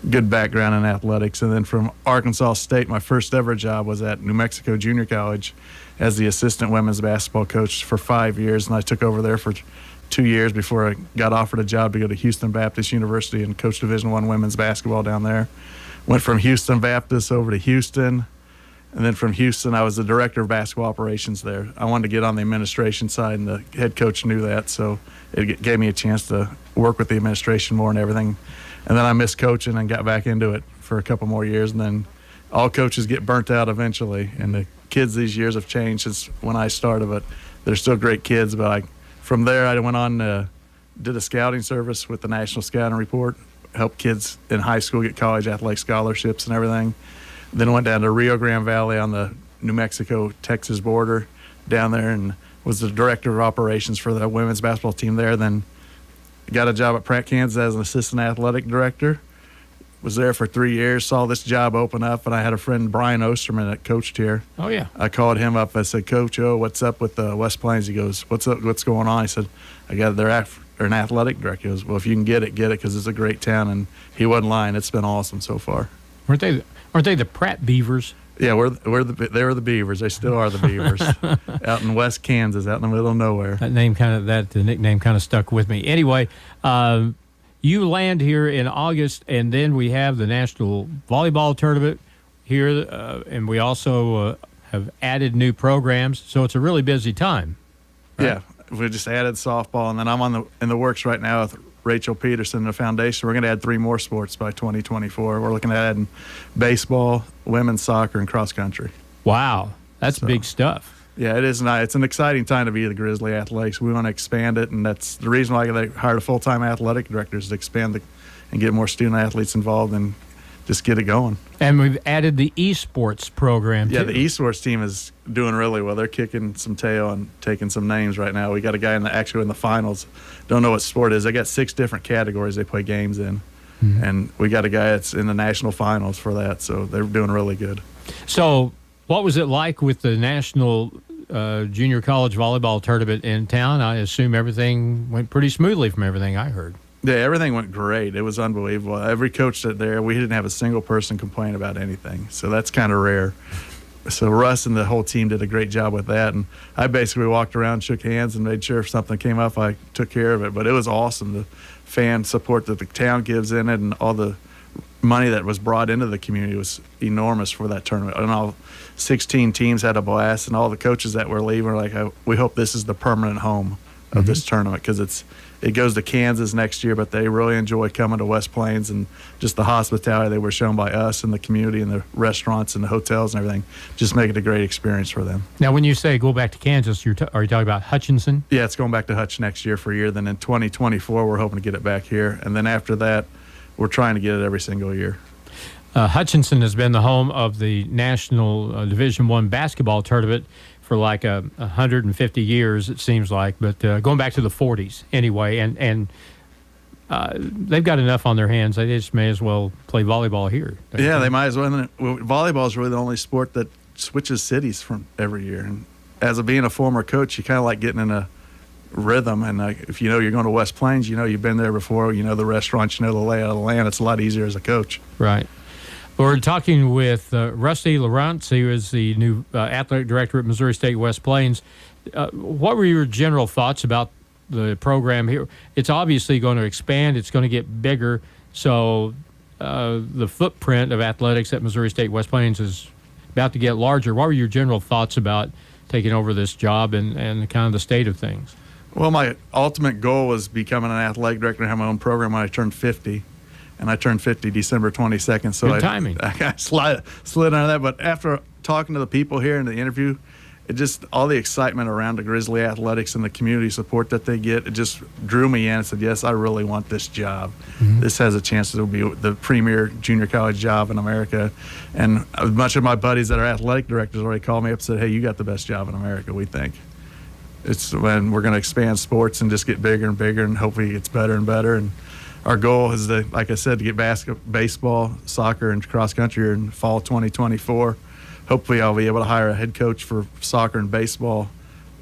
good background in athletics. And then from Arkansas State, my first ever job was at New Mexico Junior College as the assistant women's basketball coach for 5 years. And I took over there for 2 years before I got offered a job to go to Houston Baptist University and coach Division I women's basketball down there. Went from Houston Baptist over to Houston. And then from Houston, I was the director of basketball operations there. I wanted to get on the administration side, and the head coach knew that. So it gave me a chance to work with the administration more and everything. And then I missed coaching and got back into it for a couple more years. And then all coaches get burnt out eventually. And the kids these years have changed since when I started, but they're still great kids. But from there, I went on, did a scouting service with the National Scouting Report, helped kids in high school get college athletic scholarships and everything. Then went down to Rio Grande Valley on the New Mexico-Texas border down there and was the director of operations for the women's basketball team there. Then got a job at Pratt, Kansas as an assistant athletic director. was there for 3 years, saw this job open up, and I had a friend, Brian Osterman, that coached here. Oh, yeah. I called him up. I said, Coach, what's up with West Plains? He goes, what's up? What's going on? I said, they're an athletic director. He goes, well, if you can get it because it's a great town. And he wasn't lying. It's been awesome so far. Aren't they the Pratt Beavers? Yeah, they were the Beavers. They still are the Beavers out in West Kansas, out in the middle of nowhere. The nickname kind of stuck with me. Anyway, you land here in August, and then we have the National Volleyball Tournament here, and we also have added new programs, so it's a really busy time. Right? Yeah, we just added softball, and then I'm in the works right now with Rachel Peterson, the foundation. We're going to add 3 more sports by 2024. We're looking at adding baseball, women's soccer, and cross country. Wow, that's big stuff. Yeah, it is nice. It's an exciting time to be the Grizzly Athletics. We want to expand it, and that's the reason why they hired a full-time athletic director, is to expand and get more student athletes involved and just get it going. And we've added the esports program, too. Yeah, the esports team is doing really well. They're kicking some tail and taking some names right now. We got a guy in the finals. Don't know what sport it is. They got 6 different categories they play games in. Mm-hmm. And we got a guy that's in the national finals for that, so they're doing really good. So what was it like with the National Junior College Volleyball Tournament in town? I assume everything went pretty smoothly from everything I heard. Yeah, everything went great. It was unbelievable. Every coach that there, we didn't have a single person complain about anything. So that's kind of rare. So Russ and the whole team did a great job with that. And I basically walked around, shook hands, and made sure if something came up, I took care of it. But it was awesome, the fan support that the town gives in it, and all the money that was brought into the community was enormous for that tournament. And all 16 teams had a blast, and all the coaches that were leaving were like, we hope this is the permanent home of this tournament, because it goes to Kansas next year, but they really enjoy coming to West Plains, and just the hospitality they were shown by us and the community and the restaurants and the hotels and everything just make it a great experience for them. Now, when you say go back to Kansas, are you talking about Hutchinson? Yeah, it's going back to Hutch next year for a year. Then in 2024, we're hoping to get it back here. And then after that, we're trying to get it every single year. Hutchinson has been the home of the National Division I basketball tournament for like 150 years, it seems like, but going back to the 40s anyway, and they've got enough on their hands. They just may as well play volleyball here. Yeah, they might as well. Volleyball is really the only sport that switches cities from every year. And as being a former coach, you kind of like getting in a rhythm. And if you know you're going to West Plains, you know you've been there before, you know the restaurants, you know the layout of the land. It's a lot easier as a coach. Right. We're talking with Rusty Lawrence, who is the new athletic director at Missouri State West Plains. What were your general thoughts about the program here? It's obviously going to expand. It's going to get bigger. So the footprint of athletics at Missouri State West Plains is about to get larger. What were your general thoughts about taking over this job and kind of the state of things? Well, my ultimate goal was becoming an athletic director and have my own program when I turned 50. And I turned 50 December 22nd. So good timing. I kind of slid under that. But after talking to the people here in the interview, it just, all the excitement around the Grizzly Athletics and the community support that they get, it just drew me in and said, yes, I really want this job. Mm-hmm. This has a chance to be the premier junior college job in America. And a bunch of my buddies that are athletic directors already called me up and said, hey, you got the best job in America, we think. It's when we're going to expand sports and just get bigger and bigger, and hopefully it gets better and better. And our goal is, like I said, to get baseball, soccer, and cross country in fall 2024. Hopefully I'll be able to hire a head coach for soccer and baseball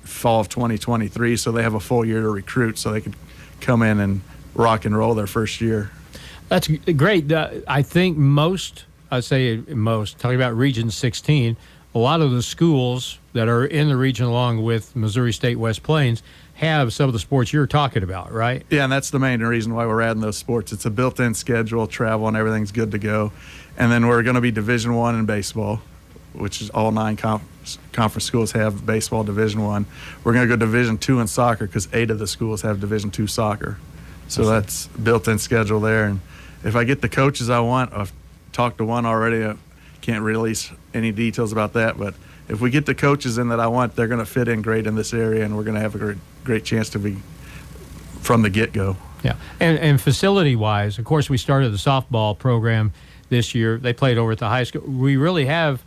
fall of 2023, so they have a full year to recruit, so they could come in and rock and roll their first year. That's great. I think talking about Region 16, a lot of the schools that are in the region along with Missouri State West Plains have some of the sports you're talking about, right? Yeah, and that's the main reason why we're adding those sports. It's a built-in schedule, travel, and everything's good to go. And then we're going to be Division I in baseball, which is all 9 conference schools have baseball Division I. We're going to go Division II in soccer because 8 of the schools have Division II soccer. So that's built-in schedule there. And if I get the coaches I want, I've talked to one already. I can't release any details about that, but if we get the coaches in that I want, they're going to fit in great in this area, and we're going to have a great chance to be from the get-go. Yeah, and facility-wise, of course, we started the softball program this year. They played over at the high school. We really have,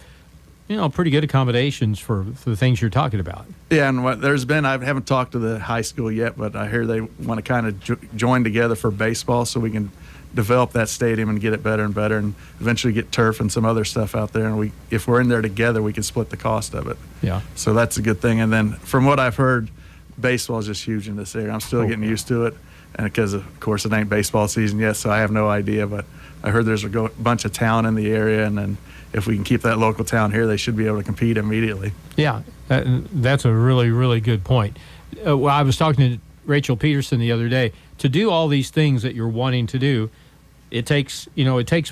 pretty good accommodations for the things you're talking about. Yeah, and I haven't talked to the high school yet, but I hear they want to kind of join together for baseball so we can develop that stadium and get it better and better, and eventually get turf and some other stuff out there. And if we're in there together, we can split the cost of it. Yeah. So that's a good thing. And then from what I've heard, baseball is just huge in this area. I'm still getting used to it, and because of course it ain't baseball season yet, so I have no idea. But I heard there's a bunch of talent in the area, and then if we can keep that local talent here, they should be able to compete immediately. Yeah, that's a really, really good point. Well, I was talking to Rachel Peterson the other day. To do all these things that you're wanting to do, it takes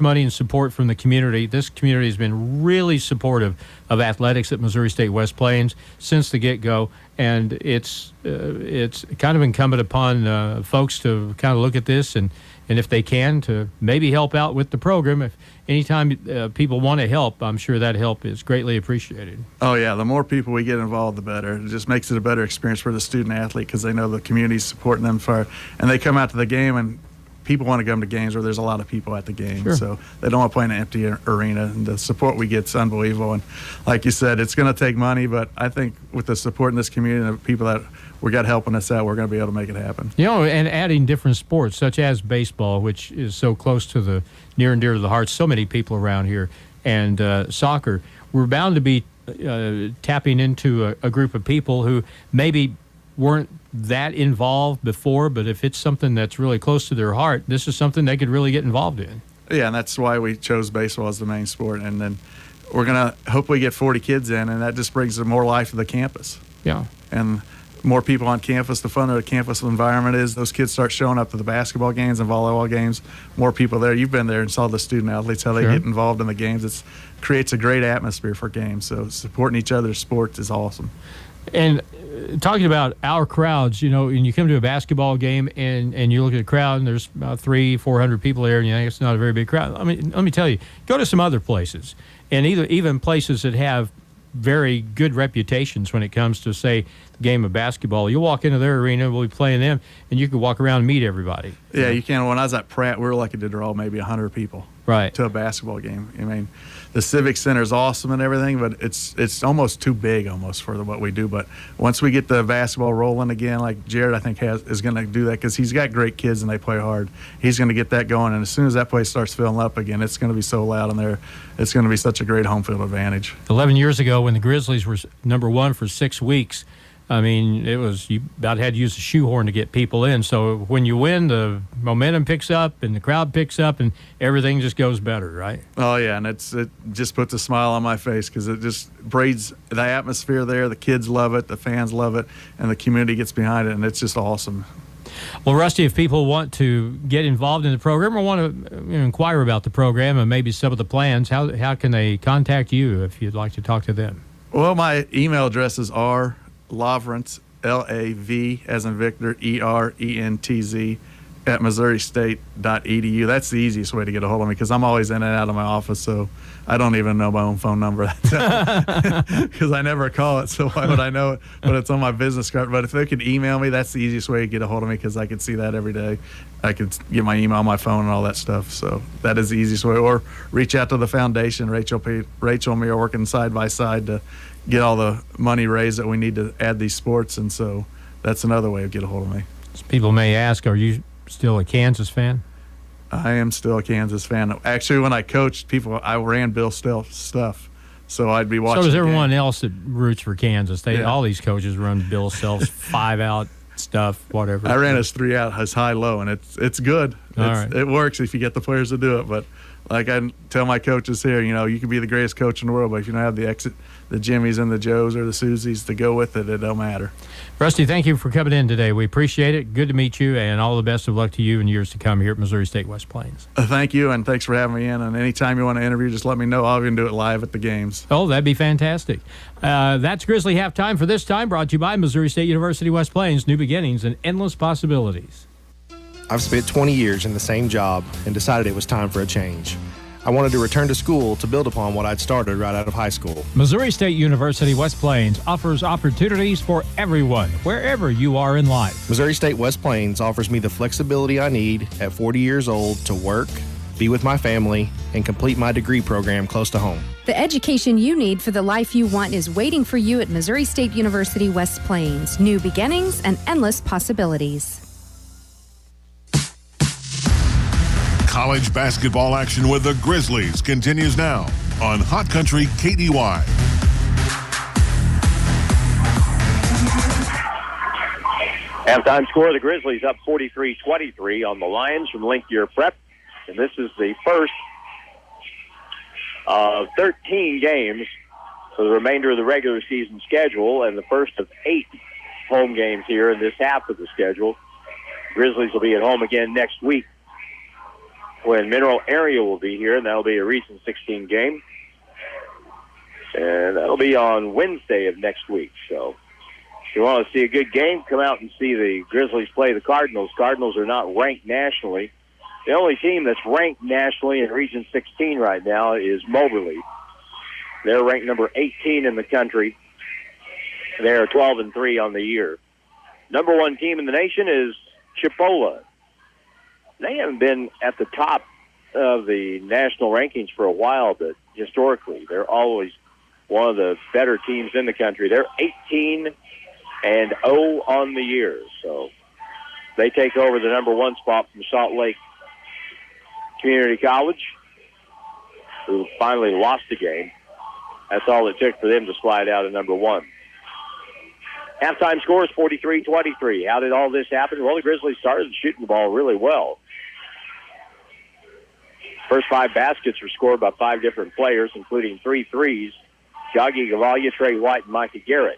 money and support from the community. This community has been really supportive of athletics at Missouri State West Plains since the get-go, and it's kind of incumbent upon folks to kind of look at this and if they can, to maybe help out with the program. If anytime people want to help, I'm sure that help is greatly appreciated. Oh, yeah. The more people we get involved, the better. It just makes it a better experience for the student-athlete because they know the community's supporting them and they come out to the game, and people want to come to games where there's a lot of people at the game. Sure. So they don't want to play in an empty arena. And the support we get is unbelievable. And like you said, it's going to take money, but I think with the support in this community and the people that we got helping us out, we're going to be able to make it happen. And adding different sports such as baseball, which is so close to the near and dear to the hearts, so many people around here, and soccer, we're bound to be tapping into a group of people who maybe weren't that involved before, but if it's something that's really close to their heart, this is something they could really get involved in. Yeah, and that's why we chose baseball as the main sport. And then we're going to hopefully get 40 kids in, and that just brings more life to the campus. Yeah. And more people on campus, the funner the campus environment is. Those kids start showing up to the basketball games and volleyball games. More people there. You've been there and saw the student athletes, how they get involved in the games. It creates a great atmosphere for games. So supporting each other's sports is awesome. And talking about our crowds, when you come to a basketball game and you look at the crowd and there's about 300-400 people there, and you think it's not a very big crowd. I mean, let me tell you, go to some other places, and even places that have very good reputations when it comes to, say, the game of basketball. You'll walk into their arena, we'll be playing them, and you can walk around and meet everybody. Yeah, you can. When I was at Pratt, we were lucky to draw maybe 100 people to a basketball game. I mean, the Civic Center is awesome and everything, but it's almost too big almost for what we do. But once we get the basketball rolling again, like Jared, I think is going to do that because he's got great kids and they play hard. He's going to get that going, and as soon as that place starts filling up again, it's going to be so loud in there. It's going to be such a great home field advantage. 11 years ago when the Grizzlies were number one for 6 weeks, I mean, you about had to use a shoehorn to get people in. So when you win, the momentum picks up and the crowd picks up and everything just goes better, right? Oh, yeah, and it just puts a smile on my face because it just breeds the atmosphere there. The kids love it, the fans love it, and the community gets behind it, and it's just awesome. Well, Rusty, if people want to get involved in the program or want to inquire about the program and maybe some of the plans, how can they contact you if you'd like to talk to them? Well, my email addresses are Lavrentz, L-A-V as in Victor, E-R-E-N-T-Z at MissouriState.edu. That's the easiest way to get a hold of me because I'm always in and out of my office, so I don't even know my own phone number because I never call it, so why would I know it? But it's on my business card. But if they could email me, that's the easiest way to get a hold of me because I can see that every day. I could get my email on my phone and all that stuff, so that is the easiest way. Or reach out to the foundation. Rachel and me are working side by side to get all the money raised that we need to add these sports, and so that's another way to get a hold of me. So people may ask, are you still a Kansas fan? I am still a Kansas fan. Actually, when I coached people, I ran Bill Self stuff, so I'd be watching. So does everyone else that roots for Kansas. All these coaches run Bill Self's 5-out stuff, whatever. I ran his 3-out, his high-low, and it's good. It works if you get the players to do it, but like I tell my coaches here, you can be the greatest coach in the world, but if you don't have the Jimmies and the Joes or the Susies to go with it, it don't matter. Rusty, thank you for coming in today. We appreciate it. Good to meet you, and all the best of luck to you in years to come here at Missouri State West Plains. Thank you, and thanks for having me in. And anytime you want to interview, just let me know. I'll even do it live at the games. Oh, that'd be fantastic. That's Grizzly Halftime for this time, brought to you by Missouri State University West Plains, new beginnings and endless possibilities. I've spent 20 years in the same job and decided it was time for a change. I wanted to return to school to build upon what I'd started right out of high school. Missouri State University West Plains offers opportunities for everyone, wherever you are in life. Missouri State West Plains offers me the flexibility I need at 40 years old to work, be with my family, and complete my degree program close to home. The education you need for the life you want is waiting for you at Missouri State University West Plains. New beginnings and endless possibilities. College basketball action with the Grizzlies continues now on Hot Country KDY. Halftime score, the Grizzlies up 43-23 on the Lions from Link Year Prep. And this is the first of 13 games for the remainder of the regular season schedule and the first of 8 home games here in this half of the schedule. Grizzlies will be at home again next week when Mineral Area will be here, and that'll be a Region 16 game. And that'll be on Wednesday of next week. So if you want to see a good game, come out and see the Grizzlies play the Cardinals. Cardinals are not ranked nationally. The only team that's ranked nationally in Region 16 right now is Moberly. They're ranked number 18 in the country. They're 12-3 on the year. Number 1 team in the nation is Chipola. They haven't been at the top of the national rankings for a while, but historically, they're always one of the better teams in the country. They're 18-0 on the year, so they take over the number 1 spot from Salt Lake Community College, who finally lost the game. That's all it took for them to slide out of number 1. Halftime score is 43-23. How did all this happen? Well, the Grizzlies started shooting the ball really well. First 5 baskets were scored by 5 different players, including 3 threes. Gagi Gavalia, Trey White, and Micah Garrett.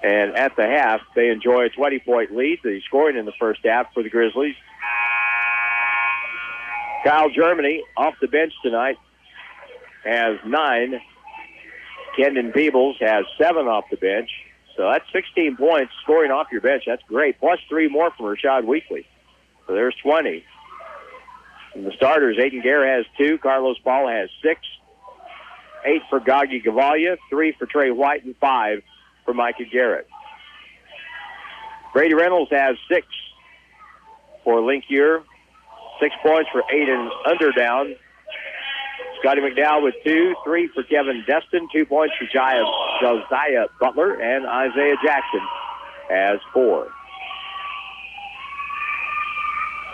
And at the half, they enjoy a 20-point lead. The scoring in the first half for the Grizzlies. Kyle Germany, off the bench tonight, has 9. Kendon Peebles has 7 off the bench. So that's 16 points scoring off your bench. That's great. Plus 3 more from Rashad Weekly. So there's 20. And the starters, Aiden Gare has 2. Carlos Paul has 6. 8 for Gagi Gavalia. 3 for Trey White. And 5 for Micah Garrett. Brady Reynolds has 6 for Link Year. 6 points for Aiden Underdown. Scotty McDowell with 2, 3 for Kevin Destin, 2 points for Josiah Butler, and Isaiah Jackson has 4.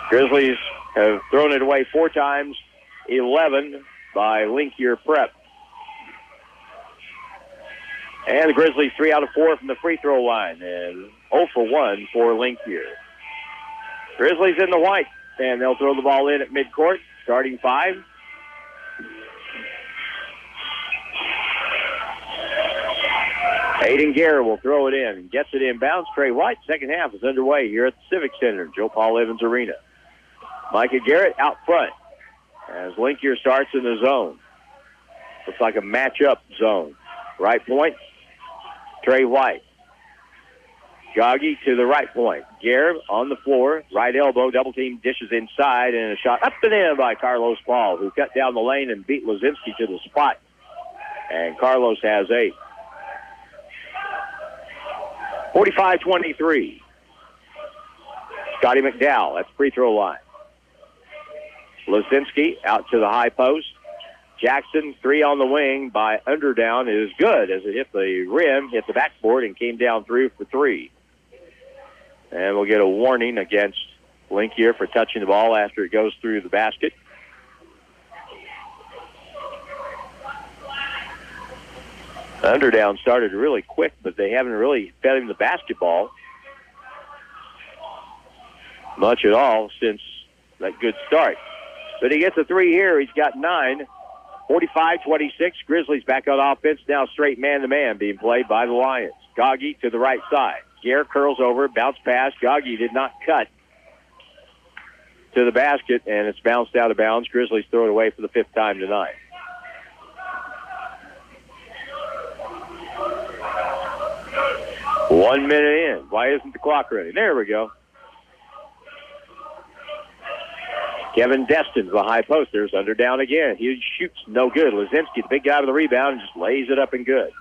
Grizzlies have thrown it away 4 times, 11 by Link Year Prep. And the Grizzlies 3 out of 4 from the free throw line, and 0 for 1 for Link Year. Grizzlies in the white, and they'll throw the ball in at midcourt, starting 5. Aiden Gare will throw it in and gets it inbounds. Trey White, second half is underway here at the Civic Center, Joe Paul Evans Arena. Micah Garrett out front as Link Year starts in the zone. Looks like a matchup zone. Right point, Trey White. Gagi to the right point. Gare on the floor, right elbow, double team, dishes inside, and a shot up and in by Carlos Paul, who cut down the lane and beat Lazinski to the spot. And Carlos has 8. 45-23. Scotty McDowell at the free throw line. Lazinski out to the high post. Jackson, 3 on the wing by Underdown is good as it hit the rim, hit the backboard, and came down through for 3. And we'll get a warning against Link here for touching the ball after it goes through the basket. Underdown started really quick, but they haven't really fed him the basketball much at all since that good start. But he gets a 3 here. He's got 9. 45-26. Grizzlies back on offense. Now straight man-to-man being played by the Lions. Gagi to the right side. Gare curls over, bounce pass. Gagi did not cut to the basket, and it's bounced out of bounds. Grizzlies throw it away for the 5th time tonight. One minute in. Why isn't the clock running? There we go. Kevin Destin's the high post. There's Underdown again. He shoots no good. Lazinski, the big guy with the rebound, and just lays it up and good.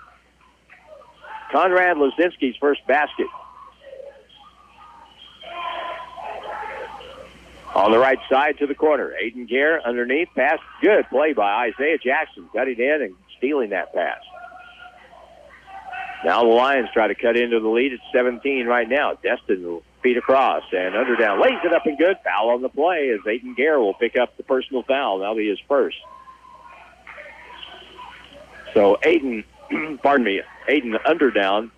Conrad Lazinski's first basket. On the right side to the corner. Aiden Gare underneath. Pass. Good play by Isaiah Jackson. Cutting in and stealing that pass. Now the Lions try to cut into the lead at 17 right now. Destin will feet across, and Underdown lays it up and good. Foul on the play as Aiden Gare will pick up the personal foul. That'll be his first. So Aiden Underdown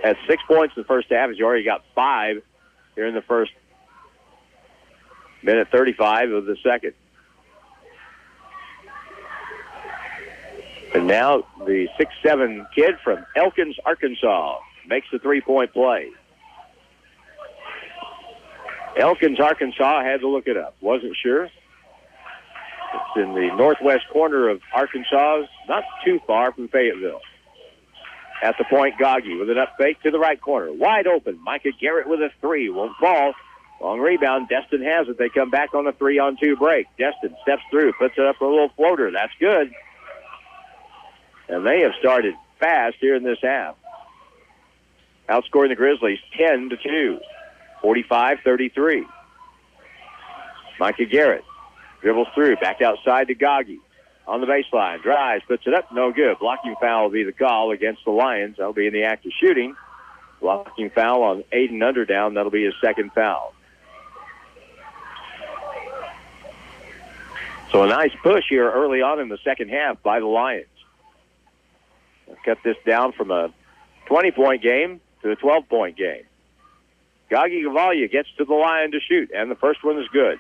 had 6 points in the first half. He's already got 5 here in the first minute 35 of the second. And now the 6'7" kid from Elkins, Arkansas, makes the three-point play. Elkins, Arkansas, had to look it up. Wasn't sure. It's in the northwest corner of Arkansas, not too far from Fayetteville. At the point, Goggy with an up fake to the right corner. Wide open. Micah Garrett with a 3. Won't fall. Long rebound. Destin has it. They come back on a 3-on-2 break. Destin steps through, puts it up a little floater. That's good. And they have started fast here in this half. Outscoring the Grizzlies 10-2. 45-33. Micah Garrett dribbles through, back outside to Goggy. On the baseline, drives, puts it up, no good. Blocking foul will be the call against the Lions. That'll be in the act of shooting. Blocking foul on Aiden Underdown. That'll be his second foul. So a nice push here early on in the second half by the Lions. They've cut this down from a 20-point game to a 12-point game. Goggy Gavalia gets to the line to shoot, and the first one is good.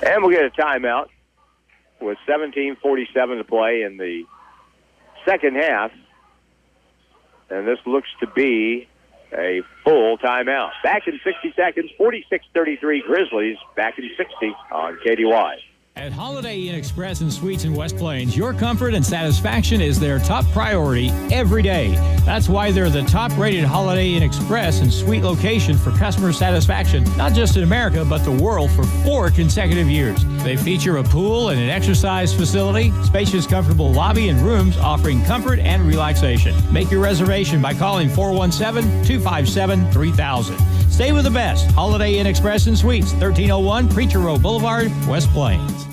And we'll get a timeout with 17:47 to play in the second half. And this looks to be a full timeout. Back in 60 seconds, 46-33 Grizzlies, back in 60 on KDY. At Holiday Inn Express and Suites in West Plains, your comfort and satisfaction is their top priority every day. That's why they're the top-rated Holiday Inn Express and Suite location for customer satisfaction, not just in America, but the world for 4 consecutive years. They feature a pool and an exercise facility, spacious, comfortable lobby and rooms offering comfort and relaxation. Make your reservation by calling 417-257-3000. Stay with the best. Holiday Inn Express and Suites, 1301 Preacher Row Boulevard, West Plains.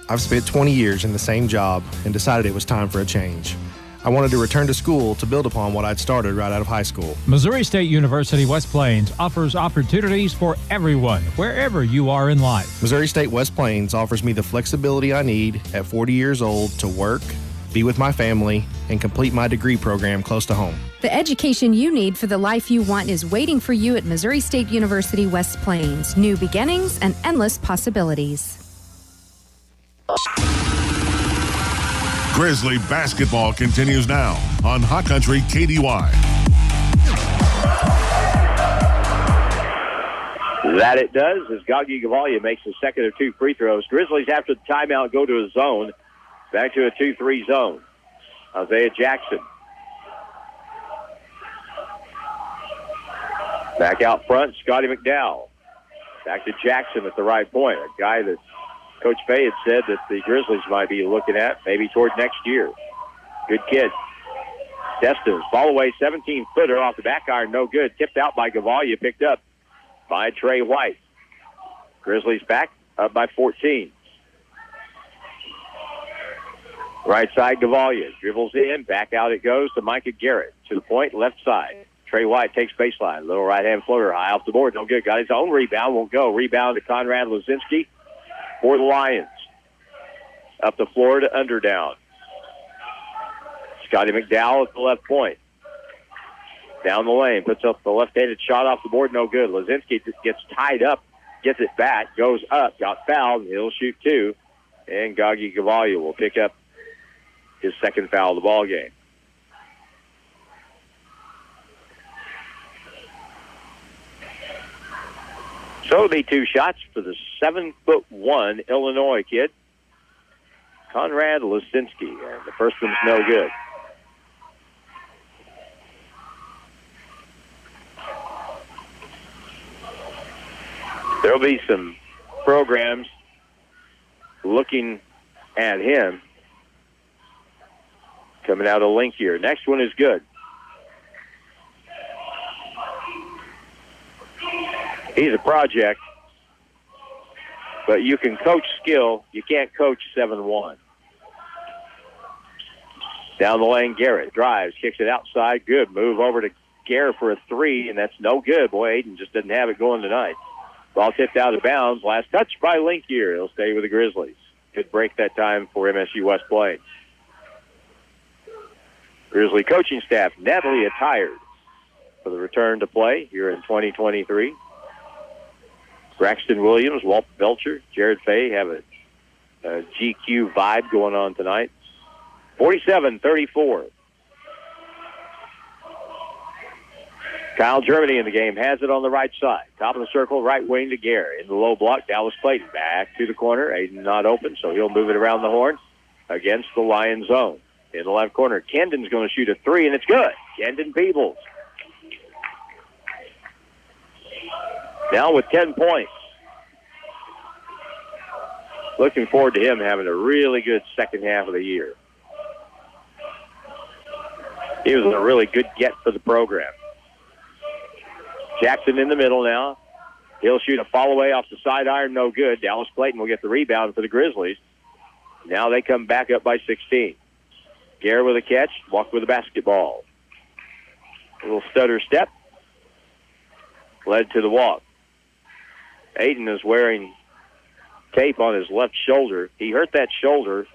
I've spent 20 years in the same job and decided it was time for a change. I wanted to return to school to build upon what I'd started right out of high school. Missouri State University West Plains offers opportunities for everyone, wherever you are in life. Missouri State West Plains offers me the flexibility I need at 40 years old to work, be with my family, and complete my degree program close to home. The education you need for the life you want is waiting for you at Missouri State University West Plains. New beginnings and endless possibilities. Grizzly basketball continues now on Hot Country KDY. That it does, as Goggy Gavalia makes the second of 2 free throws. Grizzlies, after the timeout, go to a zone. Back to a 2-3 zone. Isaiah Jackson. Back out front, Scotty McDowell. Back to Jackson at the right point. A guy that Coach Fay had said that the Grizzlies might be looking at maybe toward next year. Good kid. Destin, fall away 17-footer off the back iron, no good. Tipped out by Gavalia, picked up by Trey White. Grizzlies back up by 14. Right side, Gavalia dribbles in, back out it goes to Micah Garrett. To the point, left side. Trey White takes baseline. Little right-hand floater high off the board. No good. Got his own rebound. Won't go. Rebound to Conrad Lozinski for the Lions. Up the floor to Underdown. Scotty McDowell at the left point. Down the lane. Puts up the left-handed shot off the board. No good. Lozinski gets tied up. Gets it back. Goes up. Got fouled. He'll shoot 2. And Goggy Gavalia will pick up his second foul of the ball game. So it'll be 2 shots for the 7'1" Illinois kid, Conrad Lozinski. And the first one's no good. There'll be some programs looking at him coming out of Link here. Next one is good. He's a project, but you can coach skill. You can't coach 7'1". Down the lane, Garrett drives, kicks it outside. Good move over to Garrett for a three, and that's no good. Boy, Aiden just doesn't have it going tonight. Ball tipped out of bounds. Last touch by Linkier. He'll stay with the Grizzlies. Good break that time for MSU West Plains. Grizzly coaching staff nattily attired for the return to play here in 2023. Braxton Williams, Walt Belcher, Jared Fay have a GQ vibe going on tonight. 47-34. Kyle Germany in the game has it on the right side. Top of the circle, right wing to Gare. In the low block, Dallas Clayton back to the corner. Aiden not open, so he'll move it around the horn against the Lions zone. In the left corner, Kendon's going to shoot a three, and it's good. Kendon Peebles. Now with 10 points. Looking forward to him having a really good second half of the year. He was a really good get for the program. Jackson in the middle now. He'll shoot a fall away off the side iron, no good. Dallas Clayton will get the rebound for the Grizzlies. Now they come back up by 16. Gare with a catch, walk with the basketball. A little stutter step. Led to the walk. Aiden is wearing tape on his left shoulder. He hurt that shoulder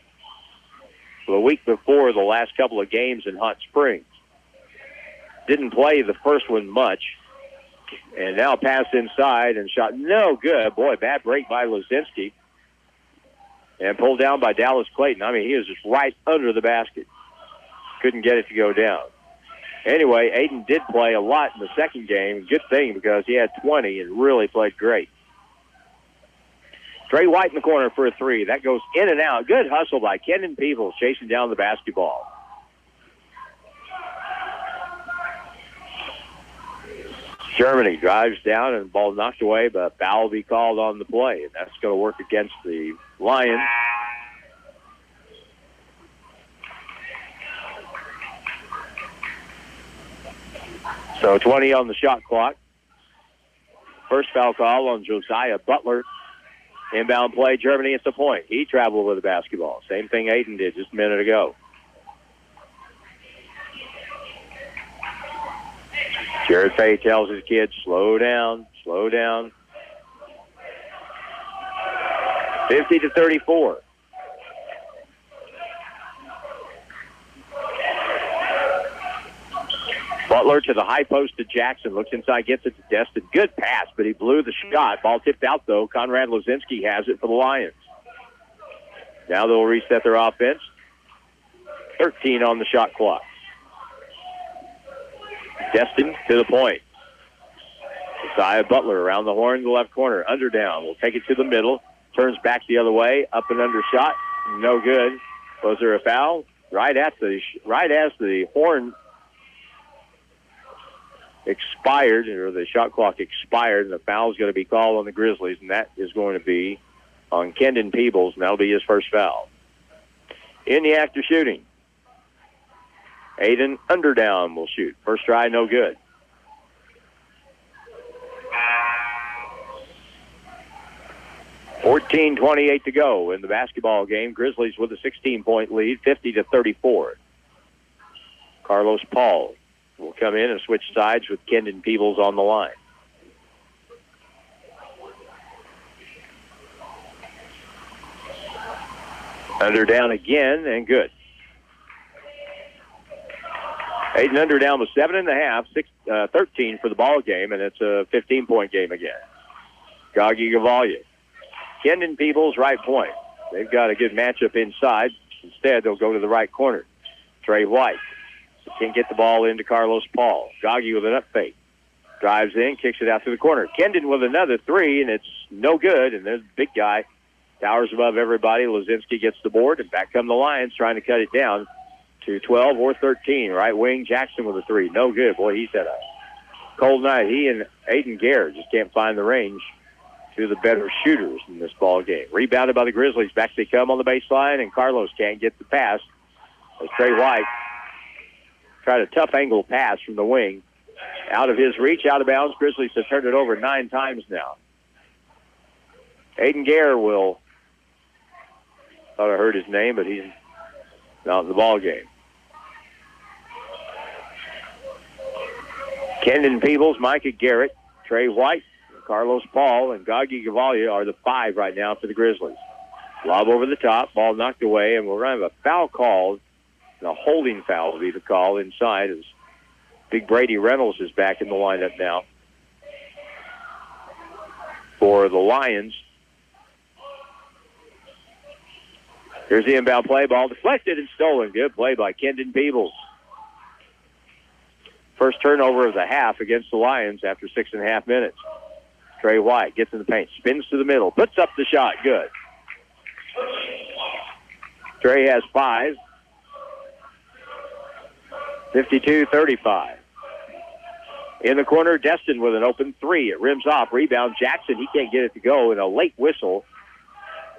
the week before the last couple of games in Hot Springs. Didn't play the first one much. And now passed inside and shot no good. Boy, bad break by Lozinski. And pulled down by Dallas Clayton. I mean, he was just right under the basket. Couldn't get it to go down. Anyway, Aiden did play a lot in the second game. Good thing because he had 20 and really played great. Trey White in the corner for a three. That goes in and out. Good hustle by Kendon Peebles chasing down the basketball. Germany drives down and the ball knocked away, but foul will be called on the play, and that's going to work against the Lions. So 20 on the shot clock. First foul call on Josiah Butler. Inbound play, Germany at the point. He traveled with the basketball. Same thing Aiden did just a minute ago. Jared Fay tells his kids, slow down, slow down. 50-34. Butler to the high post to Jackson. Looks inside, gets it to Destin. Good pass, but he blew the shot. Ball tipped out, though. Conrad Lozinski has it for the Lions. Now they'll reset their offense. 13 on the shot clock. Destin to the point. Josiah Butler around the horn in the left corner. Under down. Will take it to the middle. Turns back the other way. Up and under shot. No good. Was there a foul? Right as the horn expired, or the shot clock expired, and the foul is going to be called on the Grizzlies, and that is going to be on Kendon Peebles, and that'll be his first foul. In the act of shooting, Aiden Underdown will shoot. First try, no good. $14:28 to go in the basketball game. Grizzlies with a 16-point lead, 50-34. Carlos Paul will come in and switch sides with Kendon Peebles on the line. Underdown again, and good. Aiden Underdown was 7.5, 13 for the ball game, and it's a 15-point game again. Gagi Gavalia. Kendon Peebles, right point. They've got a good matchup inside. Instead, they'll go to the right corner. Trey White can't get the ball into Carlos Paul. Gagi with an up fake. Drives in, kicks it out to the corner. Kendon with another three, and it's no good. And there's the big guy. Towers above everybody. Lozinski gets the board, and back come the Lions trying to cut it down to 12 or 13. Right wing, Jackson with a three. No good. Boy, he's had a cold night. He and Aiden Garrett just can't find the range to the better shooters in this ball game. Rebounded by the Grizzlies. Back they come on the baseline, and Carlos can't get the pass. As Trey White tried a tough angle pass from the wing. Out of his reach, out of bounds. Grizzlies have turned it over 9 times now. Aiden Garrett thought I heard his name, but he's not in the ball game. Kendon Peebles, Micah Garrett, Trey White, Carlos Paul, and Gagi Gavalia are the 5 right now for the Grizzlies. Lob over the top, ball knocked away, and we're going to have a foul called. And a holding foul will be the call inside as Big Brady Reynolds is back in the lineup now for the Lions. Here's the inbound play. Ball deflected and stolen. Good play by Kendon Peebles. First turnover of the half against the Lions after 6.5 minutes. Trey White gets in the paint, spins to the middle, puts up the shot. Good. Trey has 5. 52-35. In the corner, Destin with an open 3. It rims off. Rebound, Jackson. He can't get it to go, and a late whistle.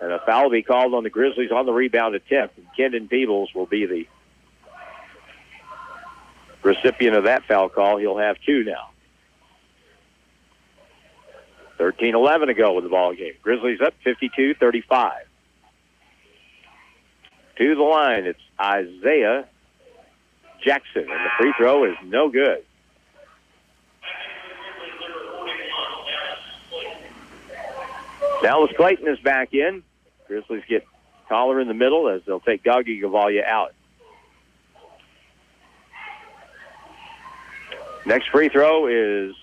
And a foul will be called on the Grizzlies on the rebound attempt. And Kendon Peebles will be the recipient of that foul call. He'll have 2 now. 13-11 to go with the ball game. Grizzlies up 52-35. To the line, it's Isaiah Jackson, and the free throw is no good. Dallas Clayton is back in. Grizzlies get taller in the middle as they'll take Gagi Gavalia out. Next free throw is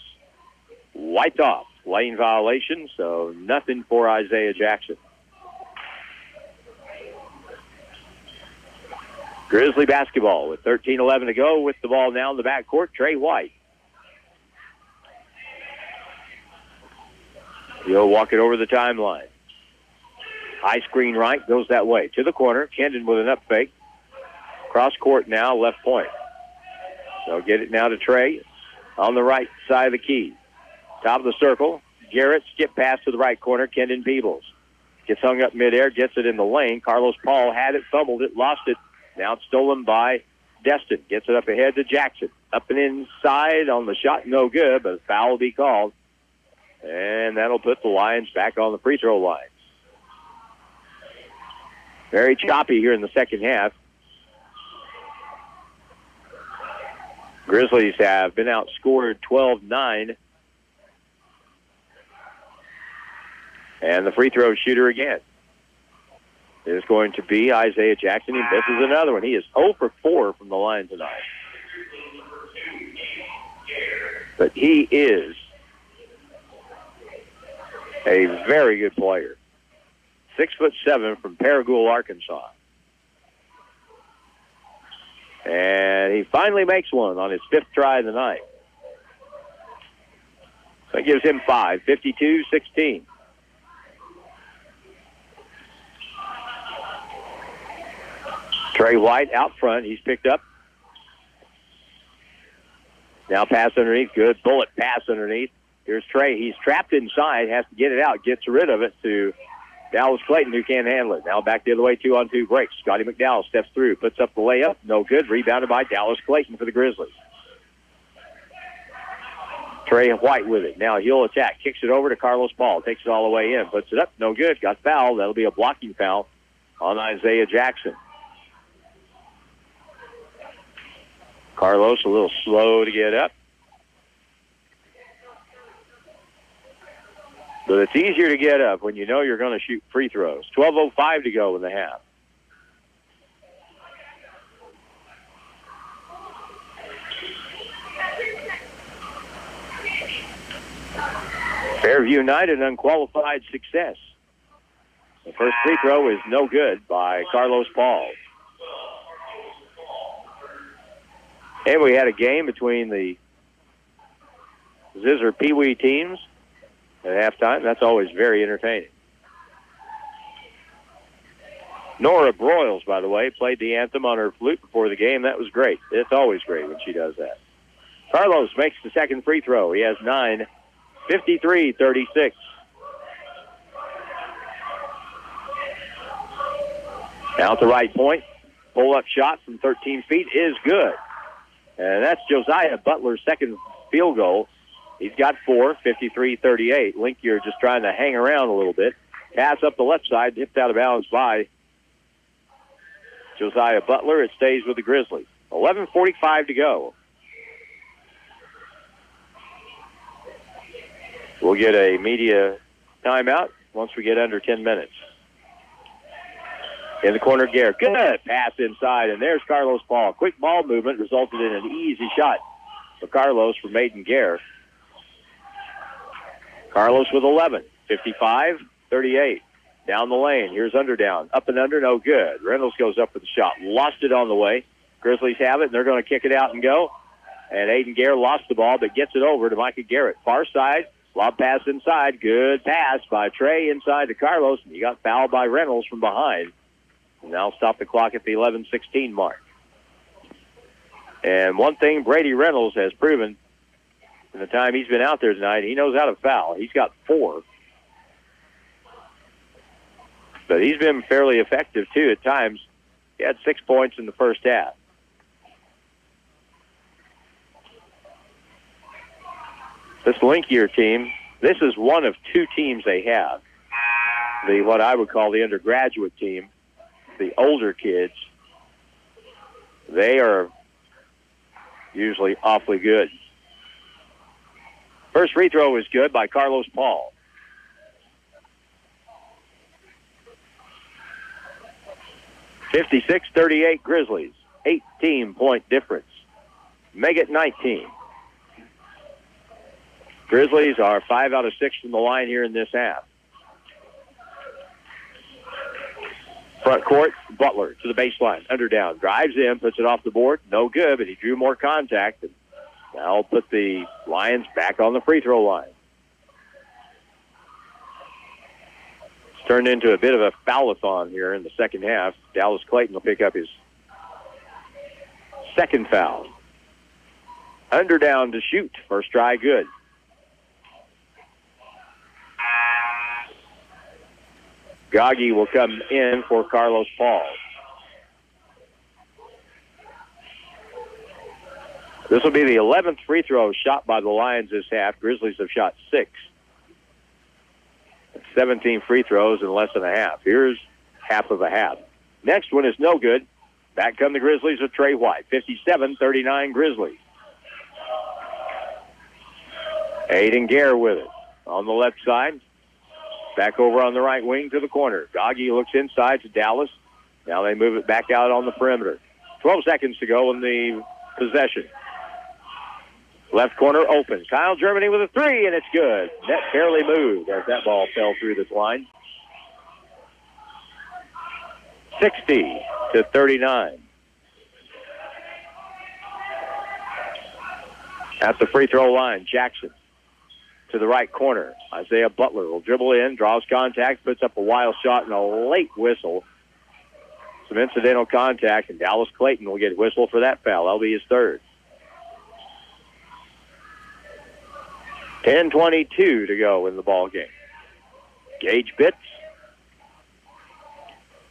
wiped off. Lane violation, so nothing for Isaiah Jackson. Grizzly basketball with 13-11 to go with the ball now in the backcourt. Trey White. He'll walk it over the timeline. High screen right, goes that way. To the corner, Kendon with an up fake. Cross court now, left point. So get it now to Trey on the right side of the key. Top of the circle. Garrett skip pass to the right corner. Kendon Peebles gets hung up midair, gets it in the lane. Carlos Paul had it, fumbled it, lost it. Now it's stolen by Destin. Gets it up ahead to Jackson. Up and inside on the shot, no good, but a foul will be called. And that'll put the Lions back on the free throw line. Very choppy here in the second half. Grizzlies have been outscored 12-9. And the free throw shooter again is going to be Isaiah Jackson. He misses another one. He is 0 for 4 from the line tonight. But he is a very good player. 6'7" from Paragould, Arkansas. And he finally makes one on his 5th try of the night. So that gives him 5, 52-16. Trey White out front. He's picked up. Now pass underneath. Good bullet pass underneath. Here's Trey. He's trapped inside. Has to get it out. Gets rid of it to Dallas Clayton, who can't handle it. Now back the other way, 2-on-2 breaks. Scotty McDowell steps through. Puts up the layup. No good. Rebounded by Dallas Clayton for the Grizzlies. Trey White with it. Now he'll attack. Kicks it over to Carlos Paul. Takes it all the way in. Puts it up. No good. Got fouled. That'll be a blocking foul on Isaiah Jackson. Carlos a little slow to get up. But it's easier to get up when you know you're going to shoot free throws. 12:05 to go in the half. Fairview United unqualified success. The first free throw is no good by Carlos Paul. And we had a game between the Zizzer Pee Wee teams at halftime. That's always very entertaining. Nora Broyles, by the way, played the anthem on her flute before the game. That was great. It's always great when she does that. Carlos makes the second free throw. He has 9, 53-36. Now at the right point, pull-up shot from 13 feet is good. And that's Josiah Butler's second field goal. He's got 4, 53-38. Linkier just trying to hang around a little bit. Pass up the left side, tipped out of bounds by Josiah Butler. It stays with the Grizzlies. 11:45 to go. We'll get a media timeout once we get under 10 minutes. In the corner, Gare. Good pass inside, and there's Carlos Paul. Quick ball movement resulted in an easy shot for Carlos from Aiden Gare. Carlos with 11, 55-38. Down the lane. Here's Underdown. Up and under, no good. Reynolds goes up for the shot. Lost it on the way. Grizzlies have it, and they're going to kick it out and go. And Aiden Gare lost the ball, but gets it over to Micah Garrett. Far side, lob pass inside. Good pass by Trey inside to Carlos, and he got fouled by Reynolds from behind. And now stop the clock at the 11:16 mark. And one thing Brady Reynolds has proven in the time he's been out there tonight, he knows how to foul. He's got 4. But he's been fairly effective, too, at times. He had 6 points in the first half. This Linkier team, this is one of 2 teams they have. What I would call the undergraduate team, the older kids, they are usually awfully good. First free throw is good by Carlos Paul. (56-38) Grizzlies, 18-point difference. Make it 19. Grizzlies are 5 out of 6 from the line here in this half. Front court, Butler to the baseline. Underdown, drives in, puts it off the board. No good, but he drew more contact. And now will put the Lions back on the free throw line. It's turned into a bit of a foul-a-thon here in the second half. Dallas Clayton will pick up his second foul. Underdown to shoot. First try, good. Gaggi will come in for Carlos Paul. This will be the 11th free throw shot by the Lions this half. Grizzlies have shot 6. 17 free throws in less than a half. Here's half of a half. Next one is no good. Back come the Grizzlies with Trey White. 57-39 Grizzlies. Aiden Gare with it. On the left side. Back over on the right wing to the corner. Gaggi looks inside to Dallas. Now they move it back out on the perimeter. 12 seconds to go in the possession. Left corner open. Kyle Germany with a 3, and it's good. Net barely moved as that ball fell through this line. 60-39. At the free throw line, Jackson to the right corner. Isaiah Butler will dribble in, draws contact, puts up a wild shot and a late whistle. Some incidental contact, and Dallas Clayton will get a whistle for that foul. That'll be his third. 10:22 to go in the ball game. Gage Bitts.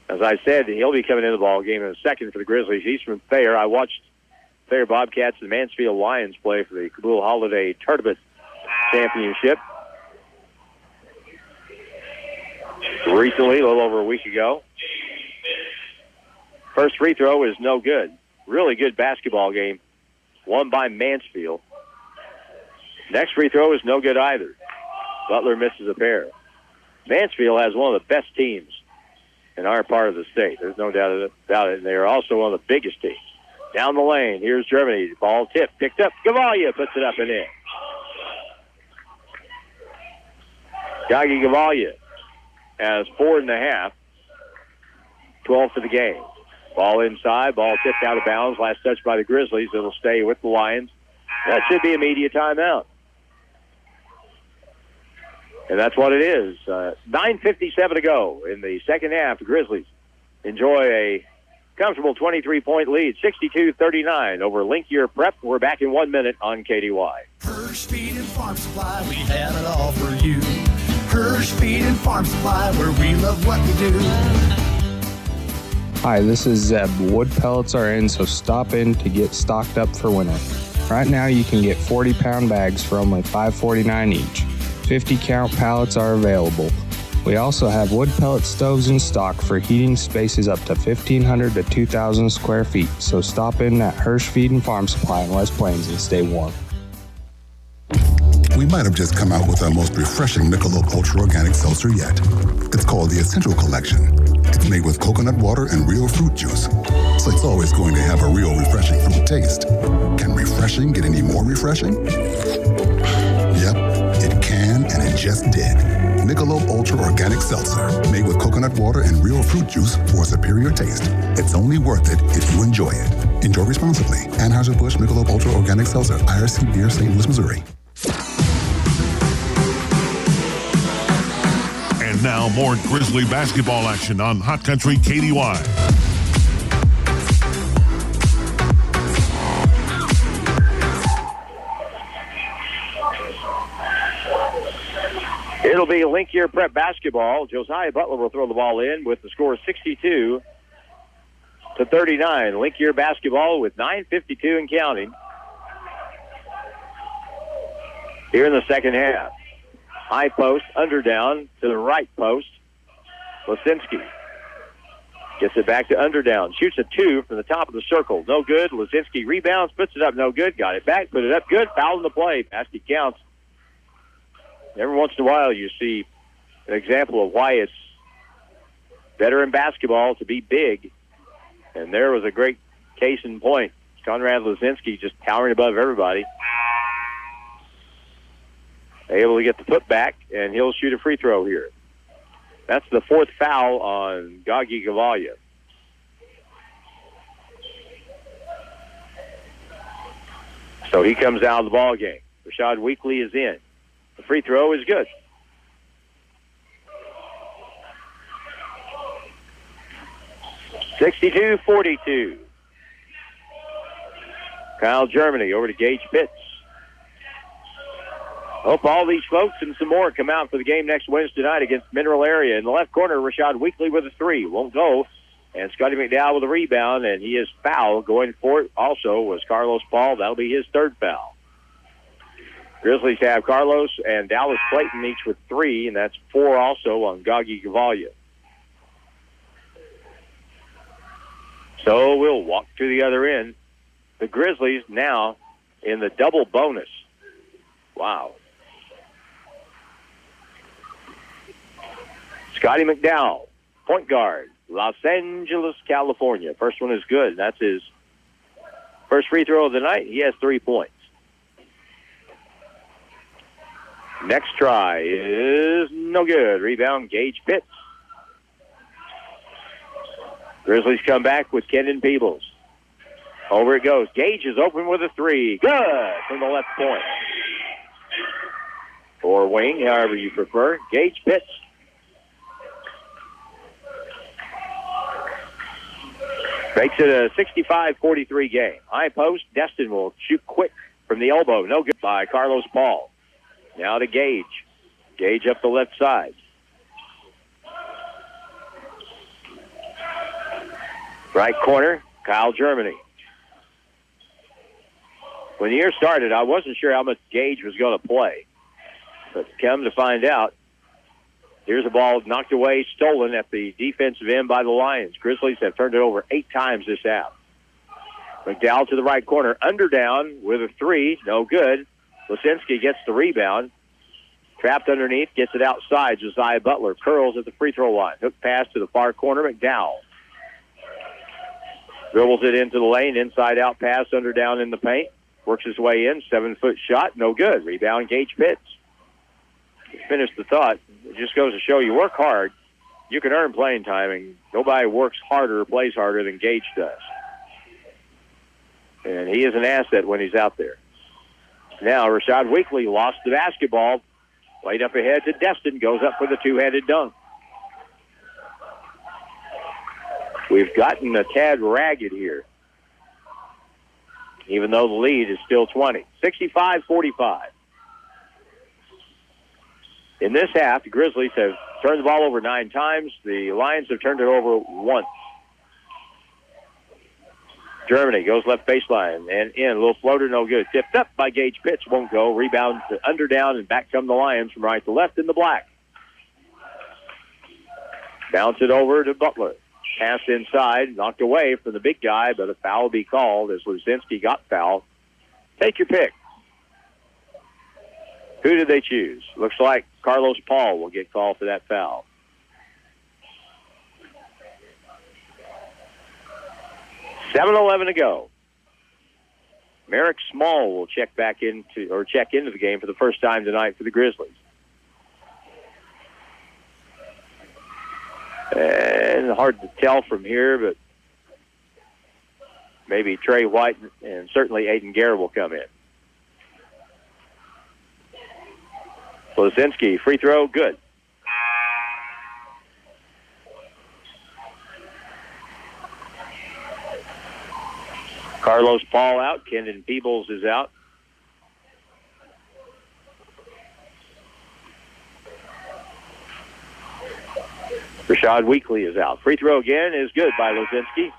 As I said, he'll be coming in the ball game in a second for the Grizzlies. He's from Thayer. I watched Thayer Bobcats and Mansfield Lions play for the Kabul Holiday Tournament Championship recently, a little over a week ago. First free throw is no good. Really good basketball game, won by Mansfield. Next free throw is no good either. Butler misses a pair. Mansfield has one of the best teams in our part of the state. There's no doubt about it. They are also one of the biggest teams. Down the lane, here's Germany. Ball tipped, picked up. Gavalia puts it up and in. Gaggi Gavalia has 4.5. 12 for the game. Ball inside, ball tipped out of bounds. Last touch by the Grizzlies. It'll stay with the Lions. That should be a media timeout. And that's what it is. 9:57 to go in the second half. The Grizzlies enjoy a comfortable 23-point lead, 62-39 over Linkier Prep. We're back in 1 minute on KDY. Hirsch Feed and Farm Supply, we have it all for you. Hirsch Feed and Farm Supply, where we love what we do. Hi, this is Zeb. Wood pellets are in, so stop in to get stocked up for winter. Right now you can get 40-pound bags for only $5.49 each. 50-count pallets are available. We also have wood pellet stoves in stock for heating spaces up to 1,500 to 2,000 square feet, so stop in at Hirsch Feed and Farm Supply in West Plains and stay warm. we might have just come out with our most refreshing Michelob Ultra Organic Seltzer yet. It's called the Essential Collection. It's made with coconut water and real fruit juice, so it's always going to have a real refreshing fruit taste. Can refreshing get any more refreshing? Yep, it can, and it just did. Michelob Ultra Organic Seltzer, made with coconut water and real fruit juice for a superior taste. It's only worth it if you enjoy it. Enjoy responsibly. Anheuser-Busch Michelob Ultra Organic Seltzer, IRC Beer, St. Louis, Missouri. And now more Grizzly basketball action on Hot Country KDY. It'll be Link Year Prep basketball. Josiah Butler will throw the ball in with the score 62-39. Link Year basketball with 9:52 and counting here in the second half. High post, under down to the right post. Lisinski gets it back to under down. Shoots a 2 from the top of the circle. No good. Lisinski rebounds, puts it up. No good. Got it back, put it up. Good. Foul in the play. Basket counts. Every once in a while you see an example of why it's better in basketball to be big. And there was a great case in point. Conrad Lisinski just towering above everybody. Able to get the putback, and he'll shoot a free throw here. That's the fourth foul on Gagi Gavalia. So he comes out of the ball game. Rashad Weekly is in. The free throw is good. (62-42). Kyle Germany over to Gage Pitts. Hope all these folks and some more come out for the game next Wednesday night against Mineral Area. In the left corner, Rashad Weekly with a 3. Won't go. And Scotty McDowell with a rebound, and he is fouled. Going for it also was Carlos Paul. That'll be his third foul. Grizzlies have Carlos and Dallas Clayton each with 3, and that's 4 also on Gagi Gavalia. So we'll walk to the other end. The Grizzlies now in the double bonus. Wow. Scotty McDowell, point guard, Los Angeles, California. First one is good. That's his first free throw of the night. He has 3 points. Next try is no good. Rebound, Gage Pitts. Grizzlies come back with Kendon Peebles. Over it goes. Gage is open with a 3. Good from the left point. Or wing, however you prefer. Gage Pitts. Makes it a 65-43 game. High post, Destin will shoot quick from the elbow. No good by Carlos Paul. Now to Gage. Gage up the left side. Right corner, Kyle Germany. When the year started, I wasn't sure how much Gage was going to play. But come to find out, here's a ball knocked away, stolen at the defensive end by the Lions. Grizzlies have turned it over 8 times this half. McDowell to the right corner, under down with a 3, no good. Lisinski gets the rebound. Trapped underneath, gets it outside. Josiah Butler curls at the free throw line. Hook pass to the far corner, McDowell. Dribbles it into the lane, inside out pass, under down in the paint. Works his way in, 7-foot shot, no good. Rebound, Gage Pitts. Finish the thought. It just goes to show you work hard, you can earn playing time, and nobody works harder or plays harder than Gage does. And he is an asset when he's out there. Now, Rashad Weekly lost the basketball. Played up ahead to Destin. Goes up for the two-handed dunk. We've gotten a tad ragged here, even though the lead is still 20. 65-45. In this half, the Grizzlies have turned the ball over 9 times. The Lions have turned it over once. Germany goes left baseline and in. A little floater, no good. Tipped up by Gage Pitts, won't go. Rebound to under down, and back come the Lions from right to left in the black. Bounce it over to Butler. Pass inside, knocked away from the big guy, but a foul will be called as Luzinski got fouled. Take your pick. Who did they choose? Looks like Carlos Paul will get called for that foul. $7:11 to go. Merrick Small will check into the game for the first time tonight for the Grizzlies. And hard to tell from here, but maybe Trey White and certainly Aiden Gare will come in. Blazinski, free throw, good. Carlos Paul out. Kendon Peebles is out. Rashad Weekly is out. Free throw again is good by Lozinski.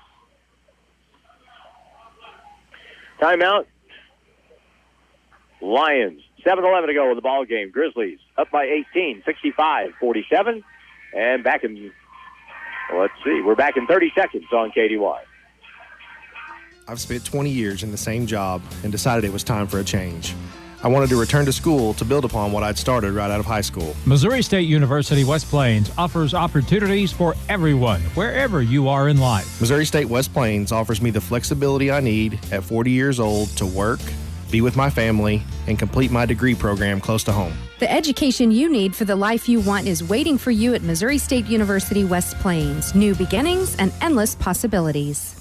Timeout. Lions. 7:11 to go in the ball game. Grizzlies up by 18, 65-47. And back in, we're back in 30 seconds on KDY. I've spent 20 years in the same job and decided it was time for a change. I wanted to return to school to build upon what I'd started right out of high school. Missouri State University West Plains offers opportunities for everyone, wherever you are in life. Missouri State West Plains offers me the flexibility I need at 40 years old to work, be with my family, and complete my degree program close to home. The education you need for the life you want is waiting for you at Missouri State University West Plains. New beginnings and endless possibilities.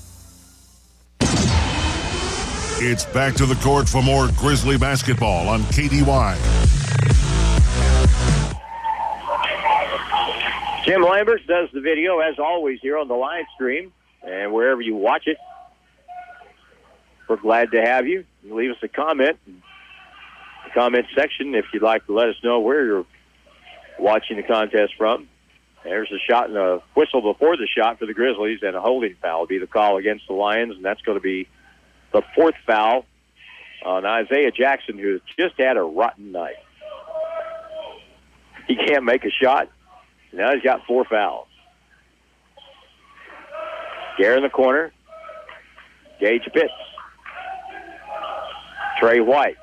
It's back to the court for more Grizzly basketball on KDY. Jim Lambert does the video, as always, here on the live stream. And wherever you watch it, we're glad to have you. Leave us a comment in the comment section if you'd like to let us know where you're watching the contest from. There's a shot and a whistle before the shot for the Grizzlies, and a holding foul will be the call against the Lions, and that's going to be the fourth foul on Isaiah Jackson, who has just had a rotten night. He can't make a shot. Now he's got 4 fouls. Gare in the corner. Gage Pitts. Trey White.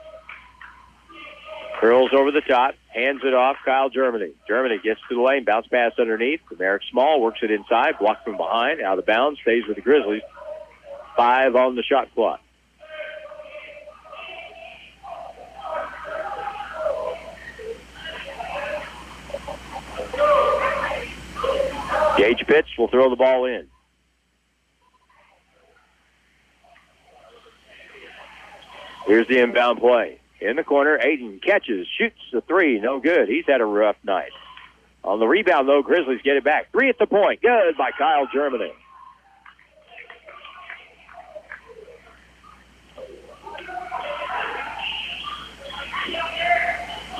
Curls over the top. Hands it off. Kyle Germany. Germany gets to the lane. Bounce pass underneath. Merrick Small works it inside. Blocked from behind. Out of bounds. Stays with the Grizzlies. 5 on the shot clock. Gage Pitts will throw the ball in. Here's the inbound play. In the corner, Aiden catches, shoots the 3. No good. He's had a rough night. On the rebound, though, Grizzlies get it back. 3 at the point. Good by Kyle Germany.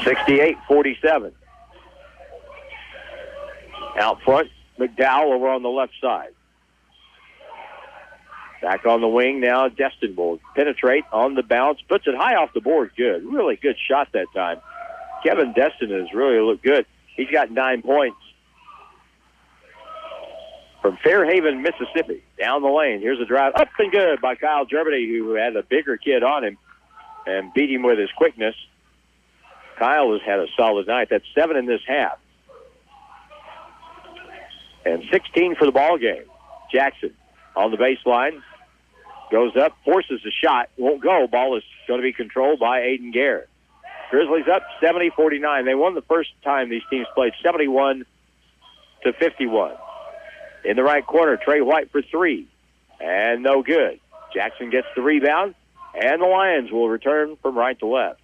(68-47). Out front, McDowell over on the left side. Back on the wing now, Destin will penetrate on the bounce, puts it high off the board. Good. Really good shot that time. Kevin Destin has really looked good. He's got 9 points. From Fairhaven, Mississippi, down the lane. Here's a drive. Up and good by Kyle Germany, who had a bigger kid on him and beat him with his quickness. Kyle has had a solid night. That's 7 in this half. And 16 for the ball game. Jackson on the baseline. Goes up, forces a shot. Won't go. Ball is going to be controlled by Aiden Gare. Grizzlies up 70-49. They won the first time these teams played, 71-51. In the right corner, Trey White for 3. And no good. Jackson gets the rebound. And the Lions will return from right to left.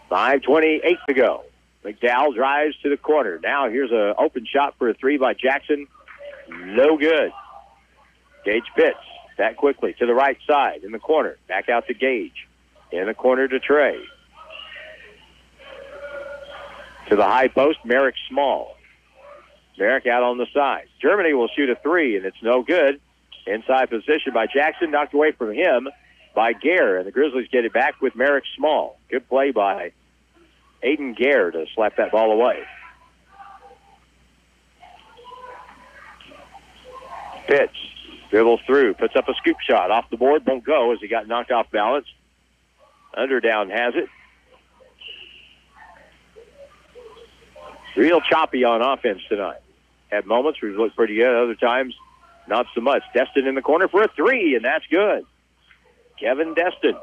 5:28 to go. McDowell drives to the corner. Now here's an open shot for a 3 by Jackson. No good. Gage Pitts that quickly to the right side in the corner. Back out to Gage. In the corner to Trey. To the high post, Merrick Small. Merrick out on the side. Germany will shoot a 3, and it's no good. Inside position by Jackson, knocked away from him by Gare, and the Grizzlies get it back with Merrick Small. Good play by Aiden Gare to slap that ball away. Pitts dribbles through, puts up a scoop shot off the board, won't go as he got knocked off balance. Underdown has it. Real choppy on offense tonight. Had moments where he looked pretty good. Other times, not so much. Destin in the corner for a three, and that's good. Kevin Destin.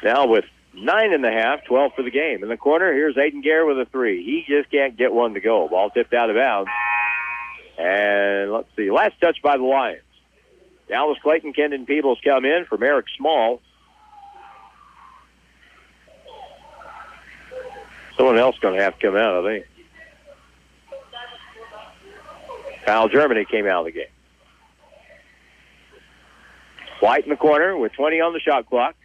Now with 9.5, 12 for the game. In the corner, here's Aiden Gare with a three. He just can't get one to go. Ball tipped out of bounds. And let's see, last touch by the Lions. Dallas Clayton, Kendon Peebles come in from Eric Small. Someone else going to have to come out, I think. Kyle Germany came out of the game. White in the corner with 20 on the shot clock.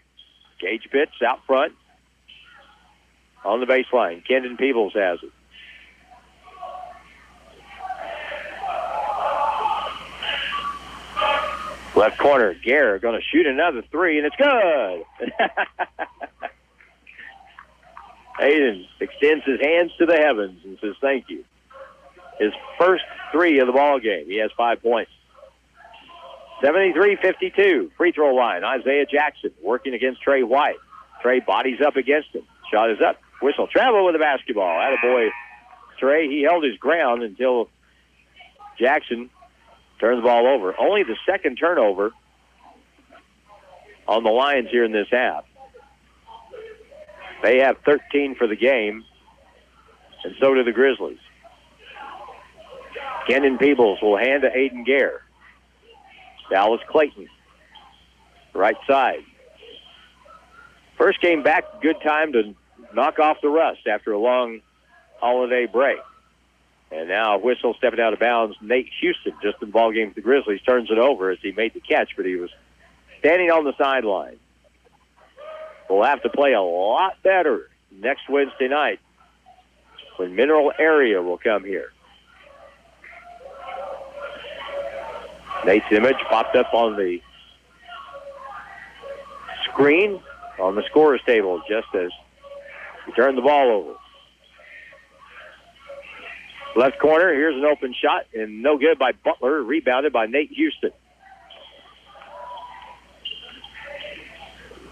Gage Pitts out front on the baseline. Kendon Peebles has it. Left corner, Gare going to shoot another three, and it's good. Aiden extends his hands to the heavens and says thank you. His first three of the ball game. He has 5 points. 73-52, free throw line. Isaiah Jackson working against Trey White. Trey bodies up against him. Shot is up. Whistle. Travel with the basketball. Attaboy, Trey. He held his ground until Jackson turns the ball over. Only the second turnover on the Lions here in this half. They have 13 for the game, and so do the Grizzlies. Kendon Peebles will hand to Aiden Gare. Dallas Clayton, right side. First game back, good time to knock off the rust after a long holiday break. And now a whistle stepping out of bounds. Nate Houston, just in the ball game with the Grizzlies, turns it over as he made the catch, but he was standing on the sideline. We'll have to play a lot better next Wednesday night when Mineral Area will come here. Nate's image popped up on the screen on the scorer's table just as he turned the ball over. Left corner, here's an open shot, and no good by Butler, rebounded by Nate Houston.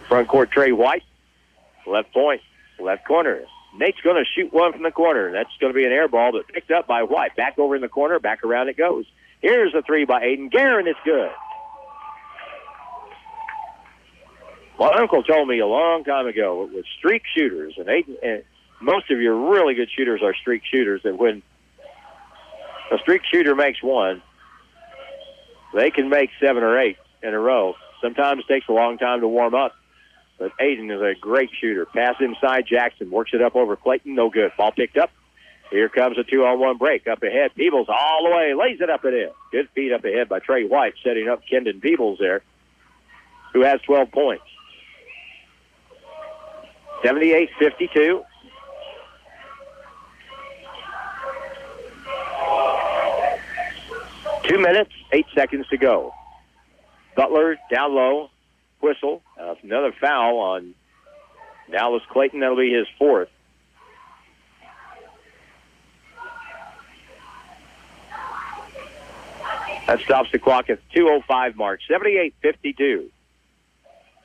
Front court, Trey White. Left point, left corner. Nate's going to shoot one from the corner. That's going to be an air ball, but picked up by White. Back over in the corner, back around it goes. Here's a three by Aiden Gare, and it's good. My uncle told me a long time ago with streak shooters, and Aiden, and most of your really good shooters are streak shooters, that when a streak shooter makes one, they can make 7 or 8 in a row. Sometimes it takes a long time to warm up, but Aiden is a great shooter. Pass inside, Jackson works it up over Clayton, no good. Ball picked up. Here comes a 2-on-1 break. Up ahead, Peebles all the way, lays it up and in. Good feed up ahead by Trey White, setting up Kendon Peebles there, who has 12 points. 78-52. Two minutes, 8 seconds to go. Butler down low, whistle. Another foul on Dallas Clayton. That'll be his fourth. That stops the clock at 2:05 mark. 78-52.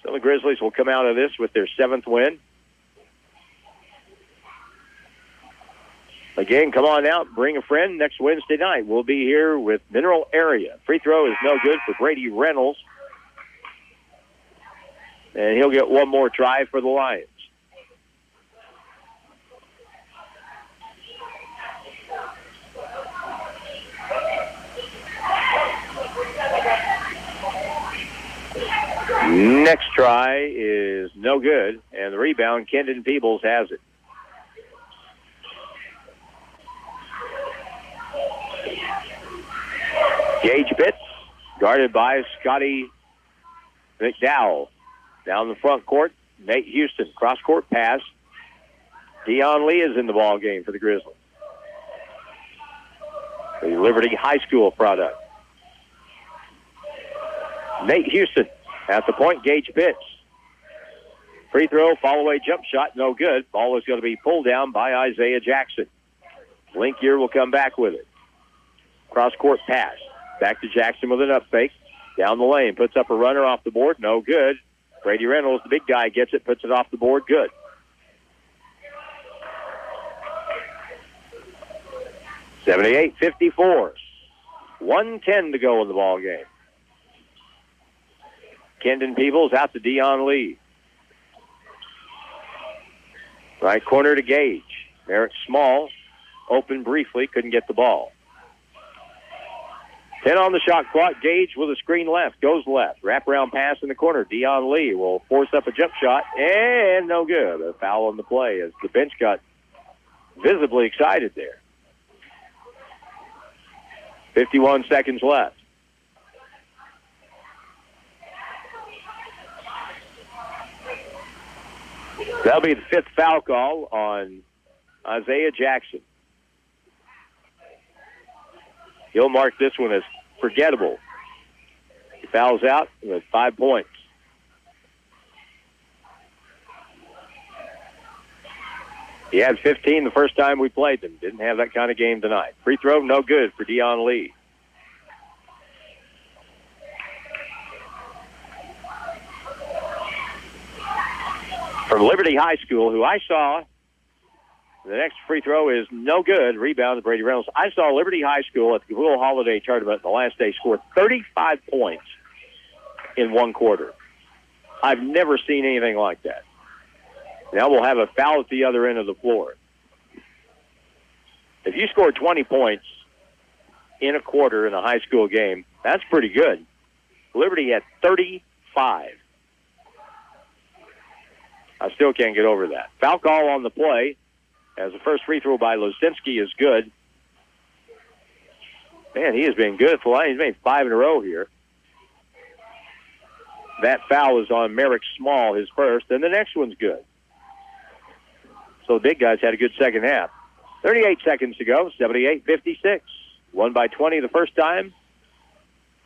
So the Grizzlies will come out of this with their 7th win. Again, come on out, bring a friend. Next Wednesday night, we'll be here with Mineral Area. Free throw is no good for Brady Reynolds. And he'll get one more try for the Lions. Next try is no good, and the rebound, Kendon Peebles has it. Gage Pitts, guarded by Scotty McDowell. Down the front court, Nate Houston, cross-court pass. Dion Lee is in the ball game for the Grizzlies. The Liberty High School product. Nate Houston at the point, Gage Pitts. Free throw, fall-away jump shot, no good. Ball is going to be pulled down by Isaiah Jackson. Linkier will come back with it. Cross-court pass. Back to Jackson with an up fake. Down the lane, puts up a runner off the board, no good. Brady Reynolds, the big guy, gets it, puts it off the board. Good. (78-54). 1:10 to go in the ball game. Kendon Peebles out to Dion Lee. Right corner to Gage. Merrick Small, open briefly, couldn't get the ball. 10 on the shot clock. Gage with a screen left, goes left. Wraparound pass in the corner. Dion Lee will force up a jump shot, and no good. A foul on the play as the bench got visibly excited there. 51 seconds left. That'll be the 5th foul call on Isaiah Jackson. He'll mark this one as forgettable. He fouls out with 5 points. He had 15 the first time we played them. Didn't have that kind of game tonight. Free throw, no good for Dion Lee. From Liberty High School, who I saw, the next free throw is no good. Rebound to Brady Reynolds. I saw Liberty High School at the Will Holiday Tournament the last day score 35 points in one quarter. I've never seen anything like that. Now we'll have a foul at the other end of the floor. If you score 20 points in a quarter in a high school game, that's pretty good. Liberty had 35. I still can't get over that. Foul call on the play as the first free throw by Losinski is good. Man, he has been good for the line. He's made 5 in a row here. That foul is on Merrick Small, his first, and the next one's good. So the big guys had a good second half. 38 seconds to go, 78-56. Won by 20 the first time,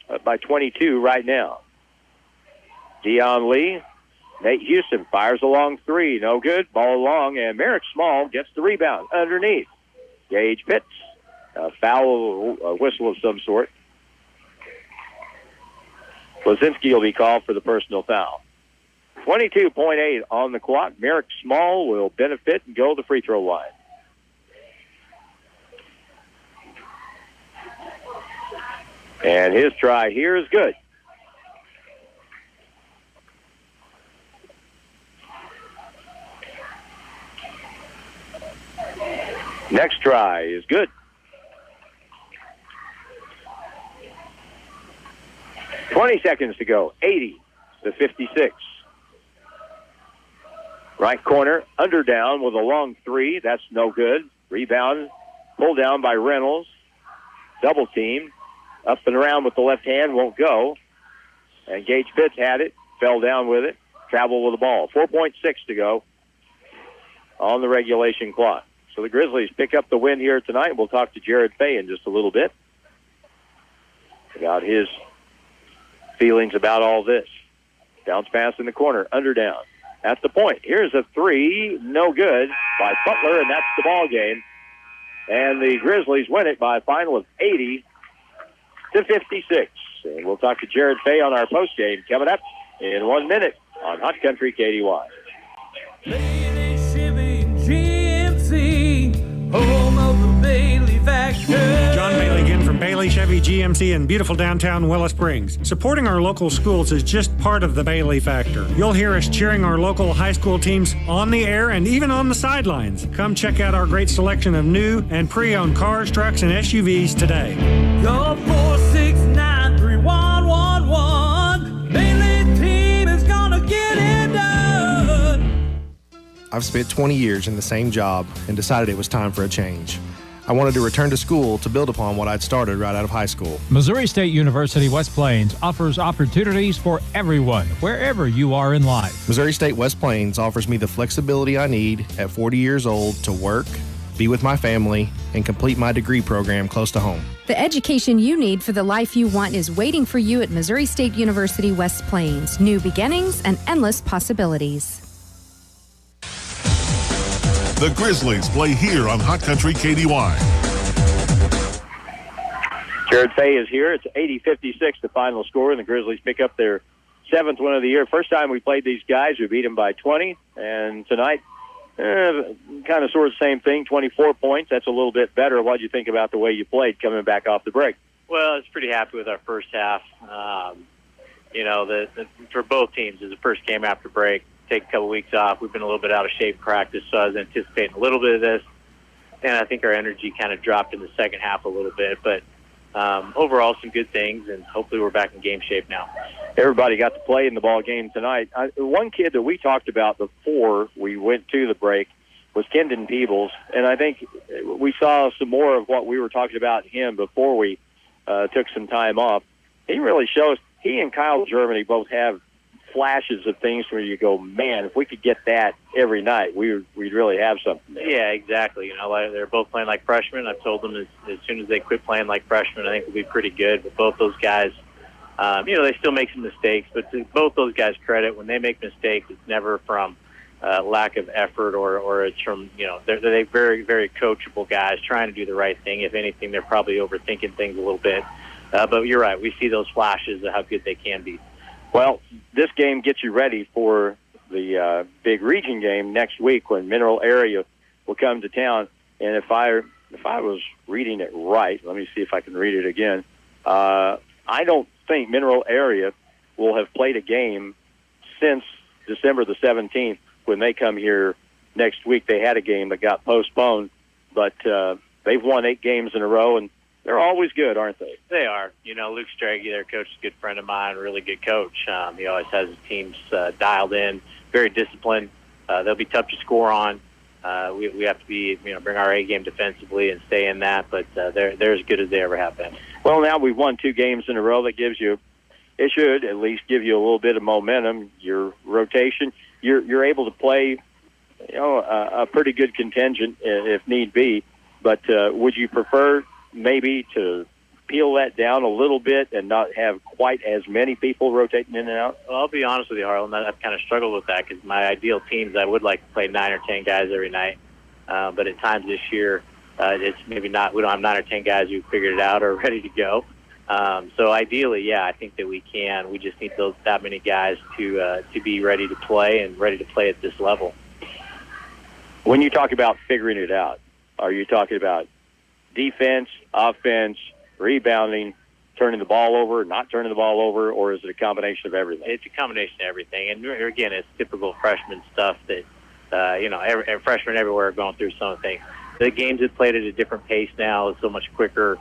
up by 22 right now. Dion Lee, Nate Houston fires a long three, no good, ball along, and Merrick Small gets the rebound underneath. Gage Pitts, a foul, a whistle of some sort. Losinski will be called for the personal foul. 22.8 on the clock. Merrick Small will benefit and go to the free throw line. And his try here is good. Next try is good. $20 seconds to go. 80-56. Right corner, under down with a long three. That's no good. Rebound, pulled down by Reynolds. Double team. Up and around with the left hand, won't go. And Gage Pitts had it, fell down with it, traveled with the ball. 4.6 to go on the regulation clock. So the Grizzlies pick up the win here tonight. We'll talk to Jared Fay in just a little bit about his feelings about all this. Bounce pass in the corner, under down. At the point. Here's a three, no good by Butler, and that's the ball game. And the Grizzlies win it by a final of 80-56. And we'll talk to Jared Fay on our postgame coming up in 1 minute on Hot Country KDY. Home of the Bailey Factor. John Bailey again from Bailey Chevy GMC in beautiful downtown Willow Springs. Supporting our local schools is just part of the Bailey Factor. You'll hear us cheering our local high school teams on the air and even on the sidelines. Come check out our great selection of new and pre-owned cars, trucks, and SUVs today. Call 469-3111. Bailey team is gonna get it done. I've spent 20 years in the same job and decided it was time for a change. I wanted to return to school to build upon what I'd started right out of high school. Missouri State University West Plains offers opportunities for everyone, wherever you are in life. Missouri State West Plains offers me the flexibility I need at 40 years old to work, be with my family, and complete my degree program close to home. The education you need for the life you want is waiting for you at Missouri State University West Plains. New beginnings and endless possibilities. The Grizzlies play here on Hot Country KDY. Jared Fay is here. It's 80-56, the final score, and the Grizzlies pick up their 7th win of the year. First time we played these guys, we beat them by 20. And tonight, kind of sort of the same thing, 24 points. That's a little bit better. What did you think about the way you played coming back off the break? Well, I was pretty happy with our first half. For both teams, as the first game after break, take a couple weeks off. We've been a little bit out of shape in practice, so I was anticipating a little bit of this. And I think our energy kind of dropped in the second half a little bit. But overall, some good things, and hopefully we're back in game shape now. Everybody got to play in the ball game tonight. One kid that we talked about before we went to the break was Kendon Peebles, and I think we saw some more of what we were talking about him before we took some time off. He really shows. He and Kyle Germany both have flashes of things where you go, man, if we could get that every night, we'd really have something there. Yeah, exactly. They're both playing like freshmen. I've told them as soon as they quit playing like freshmen, I think we'll be pretty good. But both those guys, they still make some mistakes. But to both those guys' credit, when they make mistakes, it's never from lack of effort or it's from, they're very, very coachable guys trying to do the right thing. If anything, they're probably overthinking things a little bit. But you're right. We see those flashes of how good they can be. Well, this game gets you ready for the big region game next week when Mineral Area will come to town. And if I was reading it right, let me see if I can read it again. I don't think Mineral Area will have played a game since December the 17th when they come here next week. They had a game that got postponed, but they've won 8 games in a row, and they're always good, aren't they? They are. Luke Strage, their coach, is a good friend of mine, really good coach. He always has his teams dialed in, very disciplined. They'll be tough to score on. We have to be, bring our A game defensively and stay in that, but they're as good as they ever have been. Well, now we've won 2 games in a row. That it should at least give you a little bit of momentum. Your rotation, you're able to play, a pretty good contingent if need be. But would you prefer maybe to peel that down a little bit and not have quite as many people rotating in and out? Well, I'll be honest with you, Harlan. I've kind of struggled with that because my ideal teams, I would like to play 9 or 10 guys every night. But at times this year, it's maybe not. We don't have 9 or 10 guys who figured it out or ready to go. So ideally, yeah, I think that we can. We just need that many guys to be ready to play and ready to play at this level. When you talk about figuring it out, are you talking about defense, offense, rebounding, turning the ball over, not turning the ball over, or is it a combination of everything? It's a combination of everything. And again, it's typical freshman stuff that, every freshmen everywhere are going through some things. The games have played at a different pace now. It's so much quicker.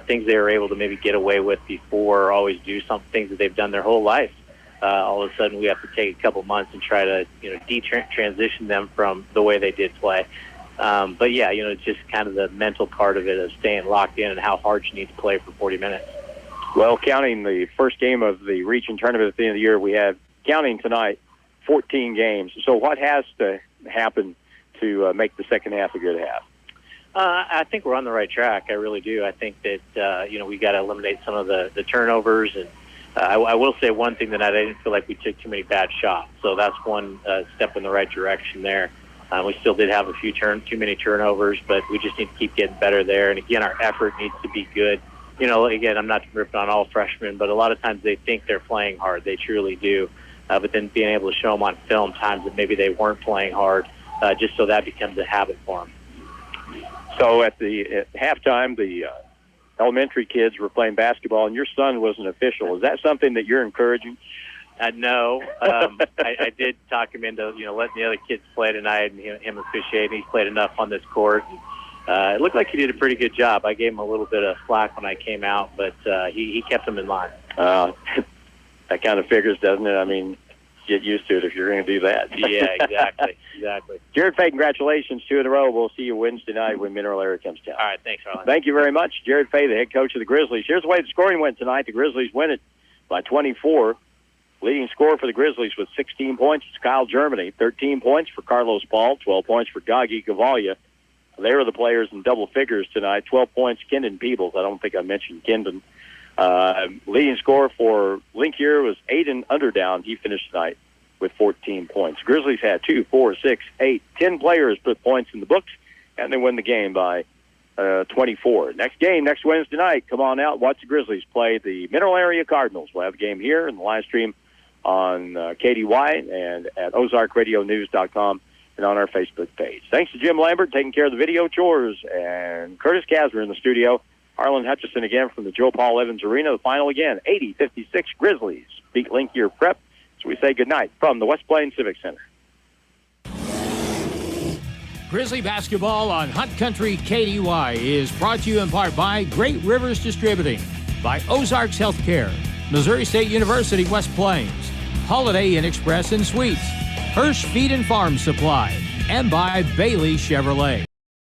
Things they were able to maybe get away with before, always do some things that they've done their whole life. All of a sudden, we have to take a couple months and try to, transition them from the way they did play. But yeah, it's just kind of the mental part of it of staying locked in and how hard you need to play for 40 minutes. Well, counting the first game of the region tournament at the end of the year, we have, counting tonight, 14 games. So what has to happen to make the second half a good half? I think we're on the right track. I really do. I think that, we got to eliminate some of the turnovers. And I will say one thing that I didn't feel like we took too many bad shots. So that's one step in the right direction there. We still did have too many turnovers, but we just need to keep getting better there. And again, our effort needs to be good. Again, I'm not ripping on all freshmen, but a lot of times they think they're playing hard. They truly do. But then being able to show them on film times that maybe they weren't playing hard, just so that becomes a habit for them. So at halftime, the elementary kids were playing basketball, and your son was an official. Is that something that you're encouraging? No. I did talk him into, letting the other kids play tonight and him officiating. He's played enough on this court. It looked like he did a pretty good job. I gave him a little bit of slack when I came out, but he kept him in line. That kind of figures, doesn't it? I mean, get used to it if you're going to do that. Yeah, exactly. Jared Fay, congratulations, 2 in a row. We'll see you Wednesday night when Mineral Area comes down. All right, thanks, Harlan. Thank you very much. Jared Fay, the head coach of the Grizzlies. Here's the way the scoring went tonight. The Grizzlies win it by 24. Leading scorer for the Grizzlies with 16 points is Kyle Germany. 13 points for Carlos Paul. 12 points for Gagi Gavalia. They were the players in double figures tonight. 12 points, Kendon Peebles. I don't think I mentioned Kendon. Leading scorer for Linkier was Aiden Underdown. He finished tonight with 14 points. Grizzlies had 2, 4, 6, 8, 10 players put points in the books, and they win the game by 24. Next game, next Wednesday night. Come on out, watch the Grizzlies play the Mineral Area Cardinals. We'll have a game here and the live stream on KDY and at OzarkRadioNews.com and on our Facebook page. Thanks to Jim Lambert taking care of the video chores, and Curtis Kasmer in the studio. Harlan Hutchison again from the Joe Paul Evans Arena. The final again, 80-56 Grizzlies beat Linkier Prep. So we say goodnight from the West Plains Civic Center. Grizzly basketball on Hot Country KDY is brought to you in part by Great Rivers Distributing, by Ozarks Healthcare, Missouri State University West Plains, Holiday Inn Express and Suites, Hirsch Feed and Farm Supply, and by Bailey Chevrolet.